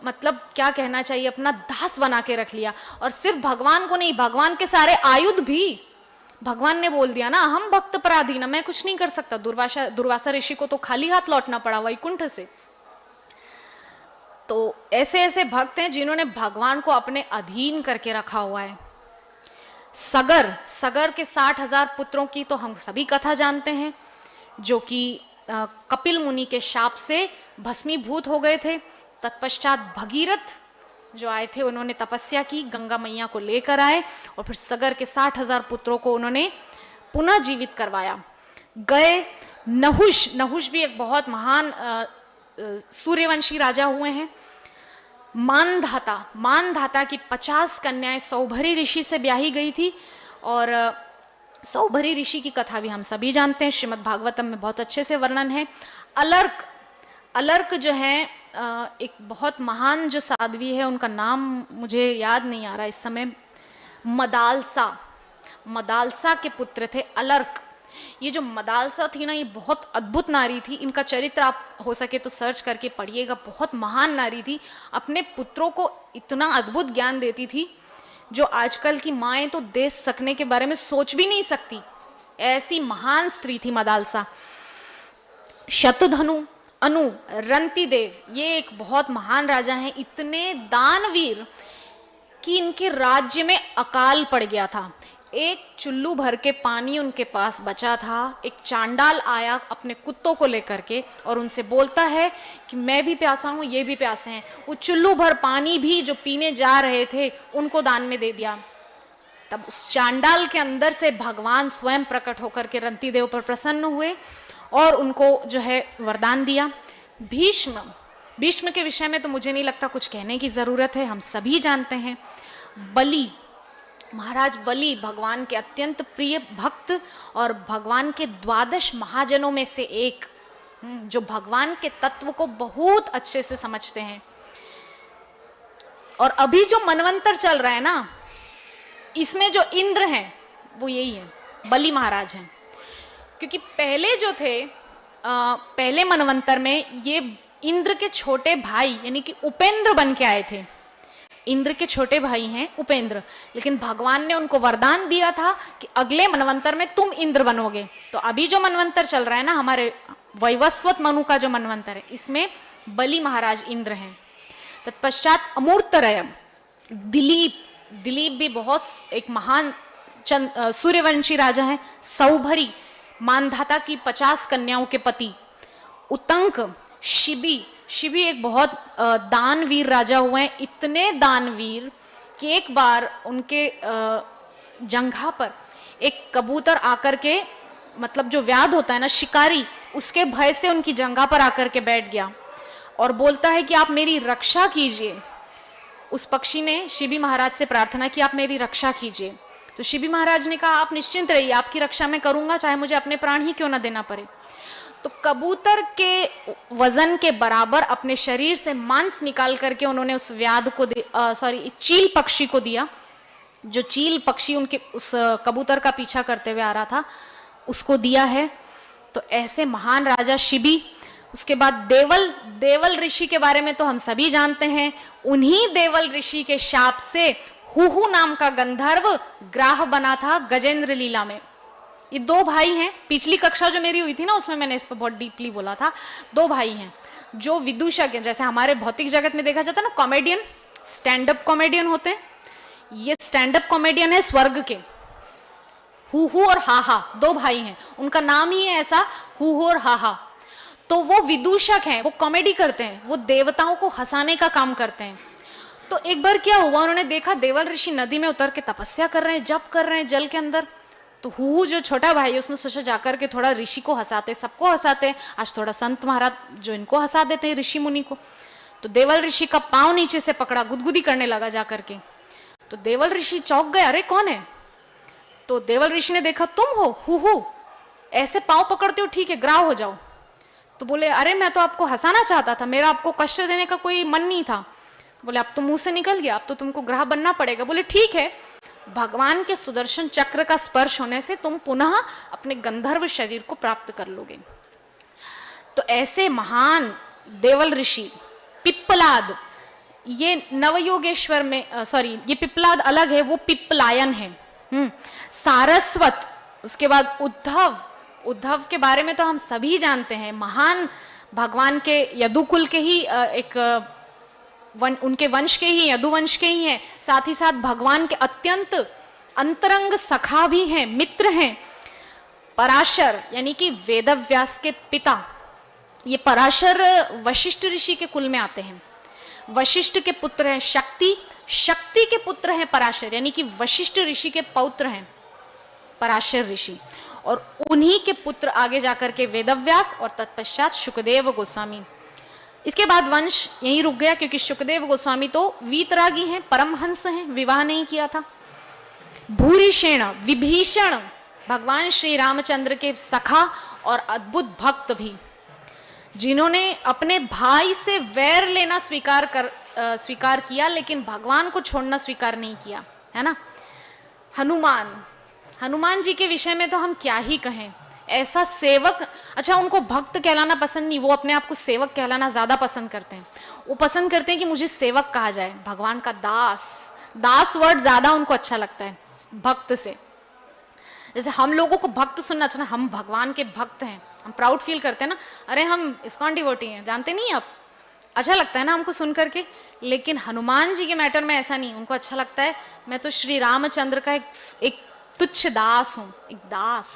मतलब क्या कहना चाहिए, अपना दास बना के रख लिया। और सिर्फ भगवान को नहीं, भगवान के सारे आयुध भी भगवान ने बोल दिया ना, हम भक्त पराधीन, मैं कुछ नहीं कर सकता। दुर्वासा ऋषि को तो खाली हाथ लौटना पड़ा वैकुंठ से। तो ऐसे ऐसे भक्त हैं जिन्होंने भगवान को अपने अधीन करके रखा हुआ है। सगर के 60,000 पुत्रों की तो हम सभी कथा जानते हैं, जो कि कपिल मुनि के शाप से भस्मीभूत हो गए थे। तत्पश्चात भगीरथ जो आए थे, उन्होंने तपस्या की, गंगा मैया को लेकर आए और फिर सगर के 60,000 पुत्रों को उन्होंने पुनः जीवित करवाया। गए नहुष भी एक बहुत महान सूर्यवंशी राजा हुए हैं। मानधाता की 50 कन्याएं सौभरी ऋषि से ब्याही गई थी। और सौभरी ऋषि की कथा भी हम सभी जानते हैं, श्रीमद् भागवतम में बहुत अच्छे से वर्णन है। अलर्क जो है एक बहुत महान जो साध्वी है, उनका नाम मुझे याद नहीं आ रहा इस समय, मदालसा के पुत्र थे अलर्क। ये जो मदालसा थी ना, ये बहुत अद्भुत नारी थी। इनका चरित्र आप हो सके तो सर्च करके पढ़िएगा, बहुत महान नारी थी। अपने पुत्रों को इतना अद्भुत ज्ञान देती थी जो आजकल की माएँ तो दे सकने के बारे में सोच भी नहीं सकती, ऐसी महान स्त्री थी मदालसा। शतधनु, अनु, रंतिदेव, ये एक बहुत महान राजा हैं, इतने दानवीर कि इनके राज्य में अकाल पड़ गया था। एक चुल्लू भर के पानी उनके पास बचा था। एक चांडाल आया अपने कुत्तों को लेकर के और उनसे बोलता है कि मैं भी प्यासा हूँ, ये भी प्यासे हैं। वो चुल्लू भर पानी भी जो पीने जा रहे थे उनको दान में दे दिया। तब उस चांडाल के अंदर से भगवान स्वयं प्रकट होकर के रंतिदेव पर प्रसन्न हुए और उनको जो है वरदान दिया। भीष्म के विषय में तो मुझे नहीं लगता कुछ कहने की जरूरत है, हम सभी जानते हैं। महाराज बलि भगवान के अत्यंत प्रिय भक्त और भगवान के 12 महाजनों में से एक, जो भगवान के तत्व को बहुत अच्छे से समझते हैं। और अभी जो मनवंतर चल रहा है ना, इसमें जो इंद्र हैं वो यही है, बलि महाराज हैं। क्योंकि पहले जो थे पहले मनवंतर में ये इंद्र के छोटे भाई यानी कि उपेंद्र बन के आए थे। इंद्र के छोटे भाई हैं उपेंद्र, लेकिन भगवान ने उनको वरदान दिया था कि अगले मनवंतर में तुम इंद्र बनोगे। तो अभी जो मनवंतर चल रहा है ना, हमारे वैवस्वत मनु का जो मनवंतर है, इसमें बलि महाराज इंद्र हैं। तत्पश्चात अमूर्तरय दिलीप भी बहुत एक महान सूर्यवंशी राजा है। सौभरी मानधाता की 50 कन्याओं के पति। उतंक शिबी एक बहुत दानवीर राजा हुए हैं। इतने दानवीर कि एक बार उनके जंघा पर एक कबूतर आकर के, मतलब जो व्याध होता है ना शिकारी, उसके भय से उनकी जंघा पर आकर के बैठ गया और बोलता है कि आप मेरी रक्षा कीजिए। उस पक्षी ने शिबी महाराज से प्रार्थना की, आप मेरी रक्षा कीजिए। तो शिबी महाराज ने कहा, आप निश्चिंत रहिए, आपकी रक्षा मैं करूंगा, चाहे मुझे अपने प्राण ही क्यों ना देना पड़े। तो कबूतर के वजन के बराबर अपने शरीर से मांस निकाल करके उन्होंने उस व्याध को चील पक्षी को दिया। जो चील पक्षी उनके उस कबूतर का पीछा करते हुए आ रहा था, उसको दिया है। तो ऐसे महान राजा शिबी। उसके बाद देवल ऋषि के बारे में तो हम सभी जानते हैं। उन्हीं देवल ऋषि के शाप से हुहु नाम का गंधर्व ग्राह बना था गजेंद्र लीला में। ये 2 भाई हैं। पिछली कक्षा जो मेरी हुई थी ना, उसमें मैंने इस पर बहुत डीपली बोला था। 2 भाई हैं जो विदूषक हैं। जैसे हमारे भौतिक जगत में देखा जाता है ना, कॉमेडियन, स्टैंड अप कॉमेडियन होते हैं। ये स्टैंड अप कॉमेडियन है स्वर्ग के। हुहु और हाहा 2 भाई हैं, उनका नाम ही है ऐसा, हुहु और हाहा। तो वो विदूषक हैं, वो कॉमेडी करते हैं, वो देवताओं को हंसाने का काम करते हैं। तो एक बार क्या हुआ, उन्होंने देखा देवल ऋषि नदी में उतर के तपस्या कर रहे हैं, जप कर रहे हैं जल के अंदर। तो हुहु जो छोटा भाई है, उसने सोचा जाकर के थोड़ा ऋषि को हंसाते, सबको हंसाते, आज थोड़ा संत महाराज जो इनको हंसा देते हैं ऋषि मुनि को। तो देवल ऋषि का पांव नीचे से पकड़ा, गुदगुदी करने लगा जाकर के। तो देवल ऋषि चौंक गए, अरे कौन है? तो देवल ऋषि ने देखा, तुम हो हुहु, ऐसे पांव पकड़ते हो, ठीक है ग्राह हो जाओ। तो बोले, अरे मैं तो आपको हंसाना चाहता था, मेरा आपको कष्ट देने का कोई मन नहीं था। बोले, अब तो मुंह से निकल गया, अब तो तुमको ग्राह बनना पड़ेगा। बोले ठीक है, भगवान के सुदर्शन चक्र का स्पर्श होने से तुम पुनः अपने गंधर्व शरीर को प्राप्त कर लोगे। तो ऐसे महान देवल ऋषि पिप्पलाद, ये नवयोगेश्वर में ये पिप्पलाद अलग है, वो पिप्पलायन है। सारस्वत, उसके बाद उद्धव के बारे में तो हम सभी जानते हैं, महान भगवान के यदुकुल के ही उनके वंश के ही, यदुवंश के ही हैं। साथ ही साथ भगवान के अत्यंत अंतरंग सखा भी हैं, मित्र हैं। पराशर यानी कि वेदव्यास के पिता, ये पराशर वशिष्ठ ऋषि के कुल में आते हैं। वशिष्ठ के पुत्र हैं शक्ति के पुत्र हैं पराशर, यानी कि वशिष्ठ ऋषि के पौत्र हैं पराशर ऋषि। और उन्हीं के पुत्र आगे जाकर के वेदव्यास और तत्पश्चात शुकदेव गोस्वामी। इसके बाद वंश यहीं रुक गया, क्योंकि शुकदेव गोस्वामी तो वीतरागी हैं, परमहंस हैं, विवाह नहीं किया था। भूरिशेण विभीषण, भगवान श्री रामचंद्र के सखा और अद्भुत भक्त भी, जिन्होंने अपने भाई से वैर लेना स्वीकार किया, लेकिन भगवान को छोड़ना स्वीकार नहीं किया, है ना। हनुमान जी के विषय में तो हम क्या ही कहें। ऐसा सेवक, अच्छा उनको भक्त कहलाना पसंद नहीं, वो अपने आप को सेवक कहलाना ज्यादा पसंद करते हैं। वो पसंद करते हैं कि मुझे सेवक कहा जाए, भगवान का दास वर्ड ज्यादा उनको अच्छा लगता है भक्त से। जैसे हम लोगों को भक्त सुनना अच्छा, हम भगवान के भक्त हैं, हम प्राउड फील करते हैं ना, अरे हम इस्कॉन डिवोटी हैं, जानते नहीं आप, अच्छा लगता है ना हमको सुन करके। लेकिन हनुमान जी के मैटर में ऐसा नहीं, उनको अच्छा लगता है मैं तो श्री रामचंद्र का एक तुच्छ दास हूं, एक दास।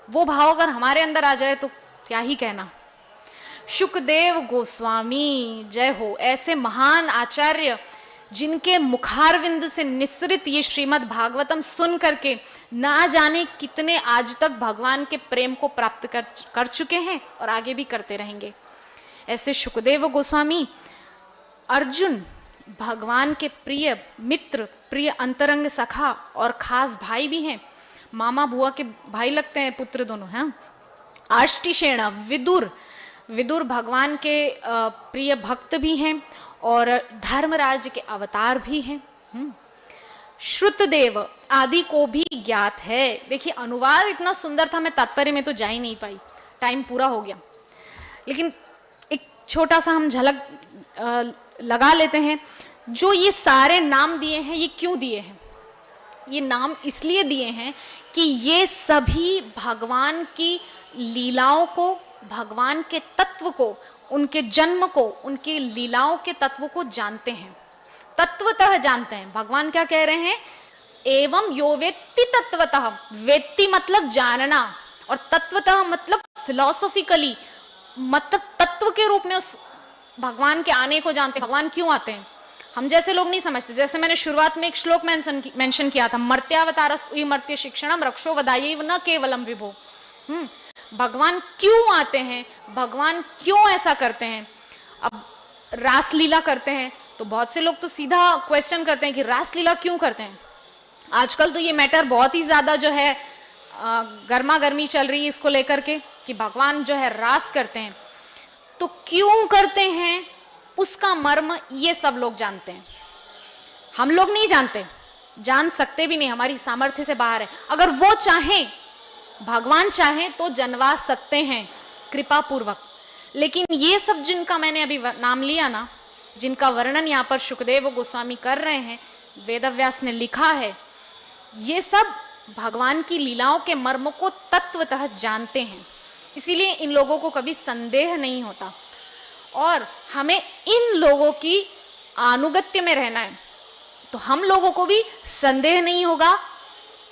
वो भाव अगर हमारे अंदर आ जाए तो क्या ही कहना। शुकदेव गोस्वामी जय हो, ऐसे महान आचार्य जिनके मुखारविंद से निस्सृत ये श्रीमद् भागवतम सुन करके ना जाने कितने आज तक भगवान के प्रेम को प्राप्त कर चुके हैं और आगे भी करते रहेंगे। ऐसे शुकदेव गोस्वामी अर्जुन भगवान के प्रिय मित्र, प्रिय अंतरंग सखा और खास भाई भी हैं, मामा बुआ के भाई लगते हैं पुत्र दोनों हैं। आष्टिशेण विदुर भगवान के प्रिय भक्त भी हैं और धर्मराज के अवतार भी हैं। श्रुतदेव आदि को भी ज्ञात है। देखिए अनुवाद इतना सुंदर था, मैं तात्पर्य में तो जा ही नहीं पाई, टाइम पूरा हो गया, लेकिन एक छोटा सा हम झलक लगा लेते हैं। जो ये सारे नाम दिए हैं, ये क्यों दिए हैं? ये नाम इसलिए दिए हैं कि ये सभी भगवान की लीलाओं को, भगवान के तत्व को, उनके जन्म को, उनकी लीलाओं के तत्व को जानते हैं, तत्वतः जानते हैं। भगवान क्या कह रहे हैं? एवं यो वेत्ति तत्वतः। वेत्ति मतलब जानना, और तत्वतः मतलब फिलॉसॉफिकली, मतलब तत्व के रूप में उस भगवान के आने को जानते हैं। भगवान क्यों आते हैं हम जैसे लोग नहीं समझते। जैसे मैंने शुरुआत में एक श्लोक मेंशन किया था, मर्त्यावतारस्तु मर्त्य शिक्षणम रक्षो वदायैव न केवलम विभो। भगवान क्यों आते हैं, भगवान क्यों ऐसा करते हैं? अब रासलीला करते हैं तो बहुत से लोग तो सीधा क्वेश्चन करते हैं कि रासलीला क्यों करते हैं। आजकल तो ये मैटर बहुत ही ज्यादा जो है गर्मा गर्मी चल रही है इसको लेकर के, कि भगवान जो है रास करते हैं। तो क्यों करते हैं उसका मर्म ये सब लोग जानते हैं, हम लोग नहीं जानते, जान सकते भी नहीं, हमारी सामर्थ्य से बाहर है। अगर वो चाहें, भगवान चाहें तो जनवा सकते हैं कृपा पूर्वक। लेकिन ये सब जिनका मैंने अभी नाम लिया ना, जिनका वर्णन यहाँ पर सुखदेव गोस्वामी कर रहे हैं, वेदव्यास ने लिखा है, ये सब भगवान की लीलाओं के मर्म को तत्वतः जानते हैं। इसीलिए इन लोगों को कभी संदेह नहीं होता, और हमें इन लोगों की अनुगत्य में रहना है तो हम लोगों को भी संदेह नहीं होगा,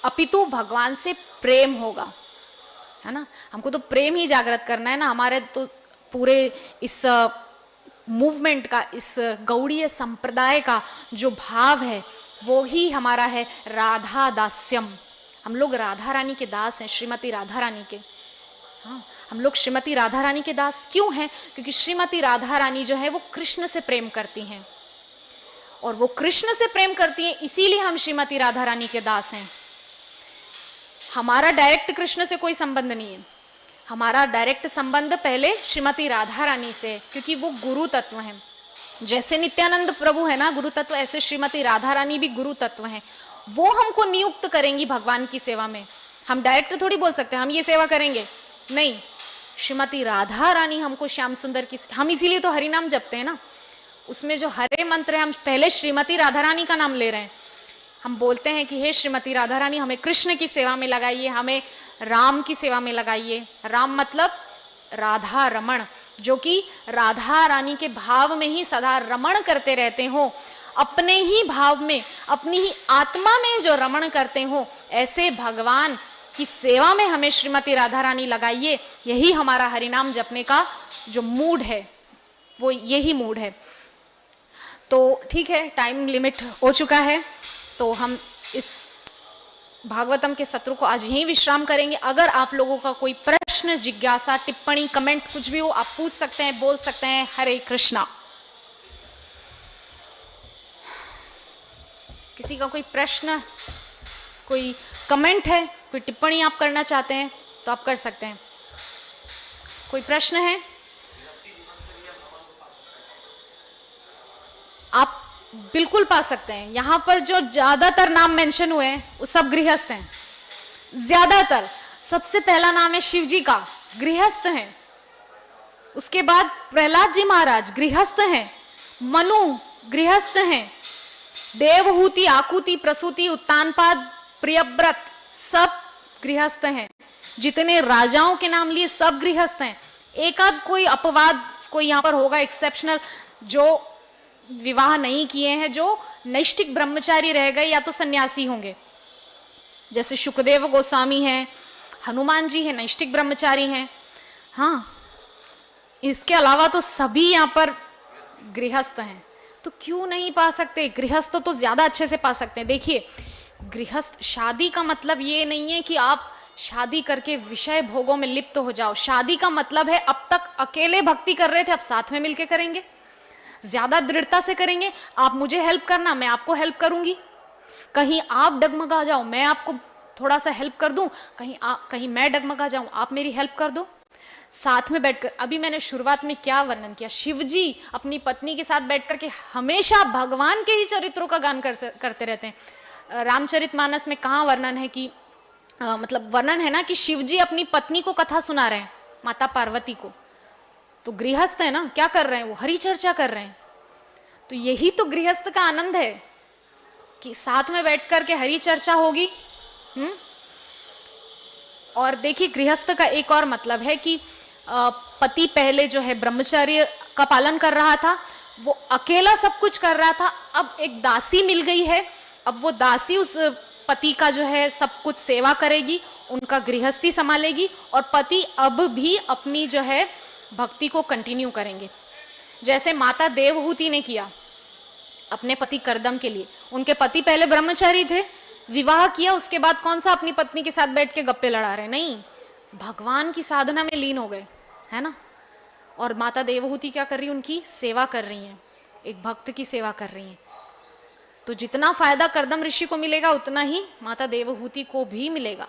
अपितु भगवान से प्रेम होगा, है ना। हमको तो प्रेम ही जागृत करना है ना। हमारे तो पूरे इस मूवमेंट का, इस गौड़ीय संप्रदाय का जो भाव है वो ही हमारा है राधा दास्यम। हम लोग राधा रानी के दास हैं, श्रीमती राधा रानी के। हाँ, हम लोग श्रीमती राधा रानी के दास क्यों हैं? क्योंकि श्रीमती राधा रानी जो है वो कृष्ण से प्रेम करती हैं, और वो कृष्ण से प्रेम करती हैं, इसीलिए हम श्रीमती राधा रानी के दास हैं। हमारा डायरेक्ट कृष्ण से कोई संबंध नहीं है, हमारा डायरेक्ट संबंध पहले श्रीमती राधा रानी से, क्योंकि वो गुरु तत्व हैं। जैसे नित्यानंद प्रभु है ना गुरु तत्व, ऐसे श्रीमती राधा रानी भी गुरु तत्व हैं। वो हमको नियुक्त करेंगी भगवान की सेवा में। हम डायरेक्ट थोड़ी बोल सकते हैं हम ये सेवा करेंगे, नहीं। श्रीमती राधा रानी हमको श्याम सुंदर की, हम इसीलिए तो हरि नाम जपते हैं ना, उसमें जो हरे मंत्र है हम पहले श्रीमती राधा रानी का नाम ले रहे हैं। हम बोलते हैं कि हे श्रीमती राधा रानी, हमें कृष्ण की सेवा में लगाइए, हमें राम की सेवा में लगाइए। राम मतलब राधा रमण, जो कि राधा रानी के भाव में ही सदा रमण करते रहते हो, अपने ही भाव में, अपनी ही आत्मा में जो रमण करते हो, ऐसे भगवान की सेवा में हमें श्रीमती राधा रानी लगाइए। यही हमारा हरिनाम जपने का जो मूड है, वो यही मूड है। तो ठीक है, टाइम लिमिट हो चुका है, तो हम इस भागवतम के सत्र को आज यहीं विश्राम करेंगे। अगर आप लोगों का कोई प्रश्न, जिज्ञासा, टिप्पणी, कमेंट कुछ भी हो, आप पूछ सकते हैं, बोल सकते हैं। हरे कृष्णा। किसी का कोई प्रश्न, कोई कमेंट है, कोई टिप्पणी आप करना चाहते हैं तो आप कर सकते हैं। कोई प्रश्न है? आप बिल्कुल पा सकते हैं। यहां पर जो ज्यादातर नाम मेंशन हुए हैं वो सब गृहस्थ हैं, ज्यादातर। सबसे पहला नाम है शिव जी का, गृहस्थ हैं। उसके बाद प्रहलाद जी महाराज गृहस्थ हैं, मनु गृहस्थ हैं, देवहूति, आकुति, प्रसूति, उत्तानपाद, प्रियव्रत सब गृहस्थ हैं। जितने राजाओं के नाम लिए सब गृहस्थ हैं। एक आध कोई अपवाद कोई यहाँ पर होगा एक्सेप्शनल, जो विवाह नहीं किए हैं, जो नैष्टिक ब्रह्मचारी रह गए या तो सन्यासी होंगे। जैसे शुकदेव गोस्वामी हैं, हनुमान जी हैं, नैष्टिक ब्रह्मचारी हैं। हाँ, इसके अलावा तो सभी यहाँ पर गृहस्थ हैं। तो क्यों नहीं पा सकते? गृहस्थ तो ज्यादा अच्छे से पा सकते हैं। देखिए, गृहस्थ, शादी का मतलब ये नहीं है कि आप शादी करके विषय भोगों में लिप्त हो जाओ। शादी का मतलब है अब तक अकेले भक्ति कर रहे थे, अब साथ में मिलके करेंगे, ज्यादा दृढ़ता से करेंगे। आप मुझे हेल्प करना, मैं आपको हेल्प करूंगी। कहीं आप डगमगा जाओ, मैं आपको थोड़ा सा हेल्प कर दूं, कहीं मैं डगमगा जाऊं, आप मेरी हेल्प कर दो। साथ में बैठकर, अभी मैंने शुरुआत में क्या वर्णन किया, शिवजी अपनी पत्नी के साथ बैठकर के हमेशा भगवान के ही चरित्रों का गान करते रहते हैं। रामचरितमानस में कहाँ वर्णन है कि मतलब वर्णन है ना कि शिवजी अपनी पत्नी को कथा सुना रहे हैं, माता पार्वती को। तो गृहस्थ है ना, क्या कर रहे हैं वो? हरि चर्चा कर रहे हैं। तो यही तो गृहस्थ का आनंद है कि साथ में बैठ कर के हरी चर्चा होगी। और देखिए गृहस्थ का एक और मतलब है कि पति पहले जो है ब्रह्मचर्य का पालन कर रहा था, वो अकेला सब कुछ कर रहा था, अब एक दासी मिल गई है, अब वो दासी उस पति का जो है सब कुछ सेवा करेगी, उनका गृहस्थी संभालेगी, और पति अब भी अपनी जो है भक्ति को कंटिन्यू करेंगे। जैसे माता देवहूति ने किया अपने पति करदम के लिए। उनके पति पहले ब्रह्मचारी थे, विवाह किया, उसके बाद कौन सा अपनी पत्नी के साथ बैठ के गप्पे लड़ा रहे, नहीं, भगवान की साधना में लीन हो गए, है ना। और माता देवहूति क्या कर रही है, उनकी सेवा कर रही हैं, एक भक्त की सेवा कर रही हैं। तो जितना फायदा करदम ऋषि को मिलेगा उतना ही माता देवहूति को भी मिलेगा,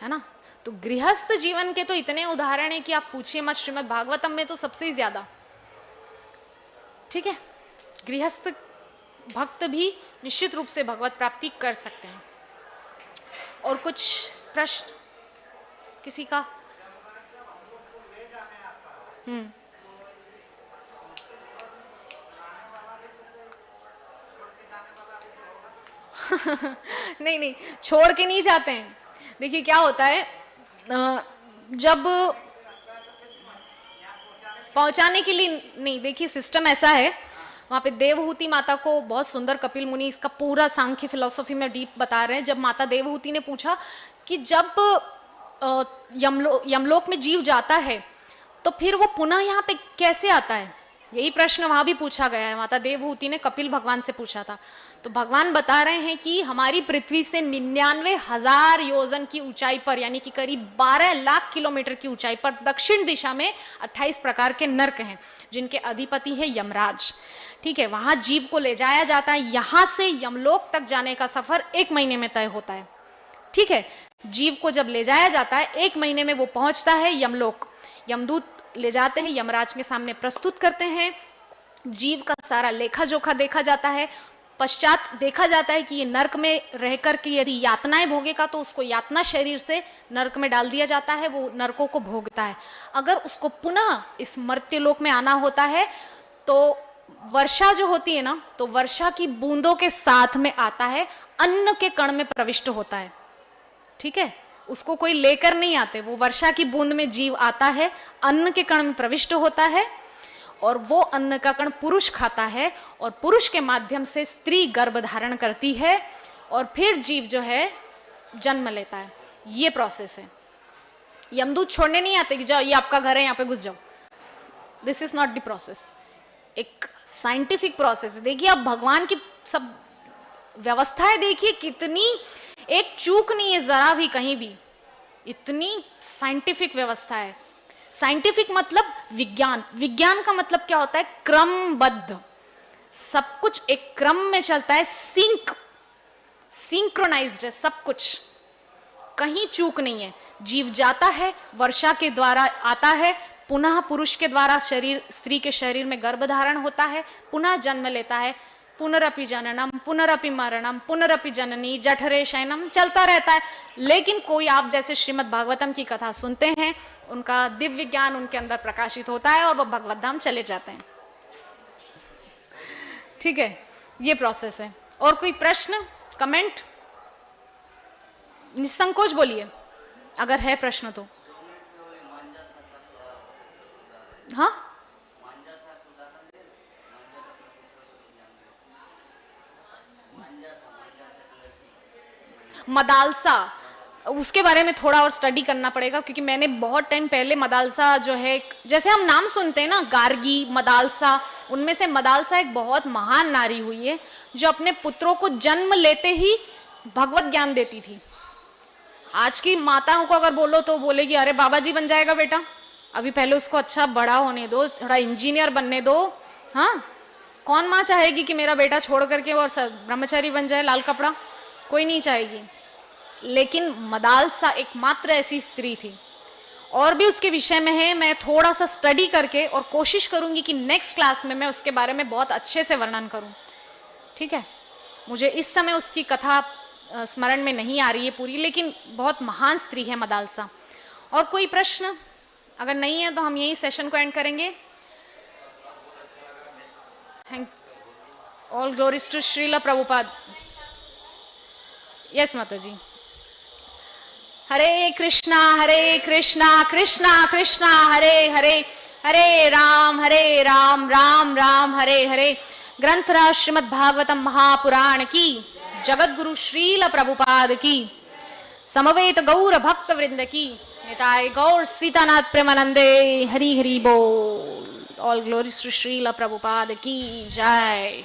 है ना। तो गृहस्थ जीवन के तो इतने उदाहरण है कि आप पूछिए मत, श्रीमद् भागवतम में तो सबसे ज्यादा। ठीक है, गृहस्थ भक्त भी निश्चित रूप से भगवत प्राप्ति कर सकते हैं। और कुछ प्रश्न किसी का? नहीं नहीं, छोड़ के नहीं जाते हैं। देखिए क्या होता है, जब पहुंचाने के लिए नहीं, देखिए सिस्टम ऐसा है, वहां पे देवहूति माता को बहुत सुंदर कपिल मुनि इसका पूरा सांख्य फिलॉसफी में डीप बता रहे हैं। जब माता देवहूति ने पूछा कि जब यमलोक में जीव जाता है तो फिर वो पुनः यहाँ पे कैसे आता है, यही प्रश्न वहां भी पूछा गया है। माता देवहूति ने कपिल भगवान से पूछा था, तो भगवान बता रहे हैं कि हमारी पृथ्वी से 99,000 योजन की ऊंचाई पर, यानी कि करीब 12 लाख किलोमीटर की ऊंचाई पर दक्षिण दिशा में 28 प्रकार के नरक हैं, जिनके अधिपति है यमराज। ठीक है, वहां जीव को ले जाया जाता है, यहां से यमलोक तक जाने का सफर 1 महीने में तय होता है। ठीक है, जीव को जब ले जाया जाता है 1 महीने में वो पहुंचता है यमलोक। यमदूत ले जाते हैं, यमराज के सामने प्रस्तुत करते हैं, जीव का सारा लेखा जोखा देखा जाता है। पश्चात देखा जाता है कि ये नरक में रहकर के यदि यातनाएं भोगेगा तो उसको यातना शरीर से नरक में डाल दिया जाता है, वो नरकों को भोगता है। अगर उसको पुनः इस मर्त्यलोक में आना होता है तो वर्षा जो होती है ना, तो वर्षा की बूंदों के साथ में आता है, अन्न के कण में प्रविष्ट होता है। ठीक है, उसको कोई लेकर नहीं आते, वो वर्षा की बूंद में जीव आता है, अन्न के कण में प्रविष्ट होता है, और वो अन्न का कण पुरुष खाता है, और पुरुष के माध्यम से स्त्री गर्भ धारण करती है, और फिर जीव जो है जन्म लेता है। ये प्रोसेस है। यमदूत छोड़ने नहीं आते कि जाओ ये आपका घर है, यहाँ पे घुस जाओ। This is not the process, एक साइंटिफिक प्रोसेस है। देखिए अब भगवान की सब व्यवस्थाएं देखिए, कितनी एक चूक नहीं है जरा भी कहीं भी, इतनी साइंटिफिक व्यवस्था है। साइंटिफिक मतलब विज्ञान, विज्ञान का मतलब क्या होता है, क्रमबद्ध, सब कुछ एक क्रम में चलता है, सिंक्रोनाइज्ड है सब कुछ, कहीं चूक नहीं है। जीव जाता है, वर्षा के द्वारा आता है, पुनः पुरुष के द्वारा शरीर, स्त्री के शरीर में गर्भधारण होता है, पुनः जन्म लेता है, पुनरपि जननम पुनरपि मरणम पुनरपि जननी जठरे शयनम, चलता रहता है। लेकिन कोई आप जैसे श्रीमद् भागवतम की कथा सुनते हैं, उनका दिव्य ज्ञान उनके अंदर प्रकाशित होता है और वो भगवत धाम चले जाते हैं। ठीक है, ये प्रोसेस है। और कोई प्रश्न, कमेंट, निसंकोच बोलिए अगर है प्रश्न तो। हाँ, मदालसा, उसके बारे में थोड़ा और स्टडी करना पड़ेगा, क्योंकि मैंने बहुत टाइम पहले मदालसा जो है, जैसे हम नाम सुनते हैं ना गार्गी, मदालसा, उनमें से मदालसा एक बहुत महान नारी हुई है जो अपने पुत्रों को जन्म लेते ही भगवत ज्ञान देती थी। आज की माताओं को अगर बोलो तो बोलेगी अरे बाबा जी बन जाएगा बेटा, अभी पहले उसको अच्छा बड़ा होने दो, थोड़ा इंजीनियर बनने दो। हाँ, कौन माँ चाहेगी कि मेरा बेटा छोड़ करके और ब्रह्मचारी बन जाए, लाल कपड़ा, कोई नहीं चाहेगी। लेकिन मदालसा एकमात्र ऐसी स्त्री थी। और भी उसके विषय में है, मैं थोड़ा सा स्टडी करके और कोशिश करूंगी कि नेक्स्ट क्लास में मैं उसके बारे में बहुत अच्छे से वर्णन करूं। ठीक है, मुझे इस समय उसकी कथा स्मरण में नहीं आ रही है पूरी, लेकिन बहुत महान स्त्री है मदालसा। और कोई प्रश्न अगर नहीं है तो हम यही सेशन को एंड करेंगे, Thank all glories to Srila Prabhupada. Yes, Mataji. Hare Krishna, Krishna Krishna, Hare Hare, Hare Ram, Ram Ram, Hare Hare. ग्रंथराज Shrimad Bhagavatam Mahapuran की, जगत गुरु श्रील प्रभुपाद की, समवेत गौर भक्त वृंद की, निताय गौर सीतानाथ प्रेमानंदे, हरि हरि बोल. All glories to Srila Prabhupada की जय.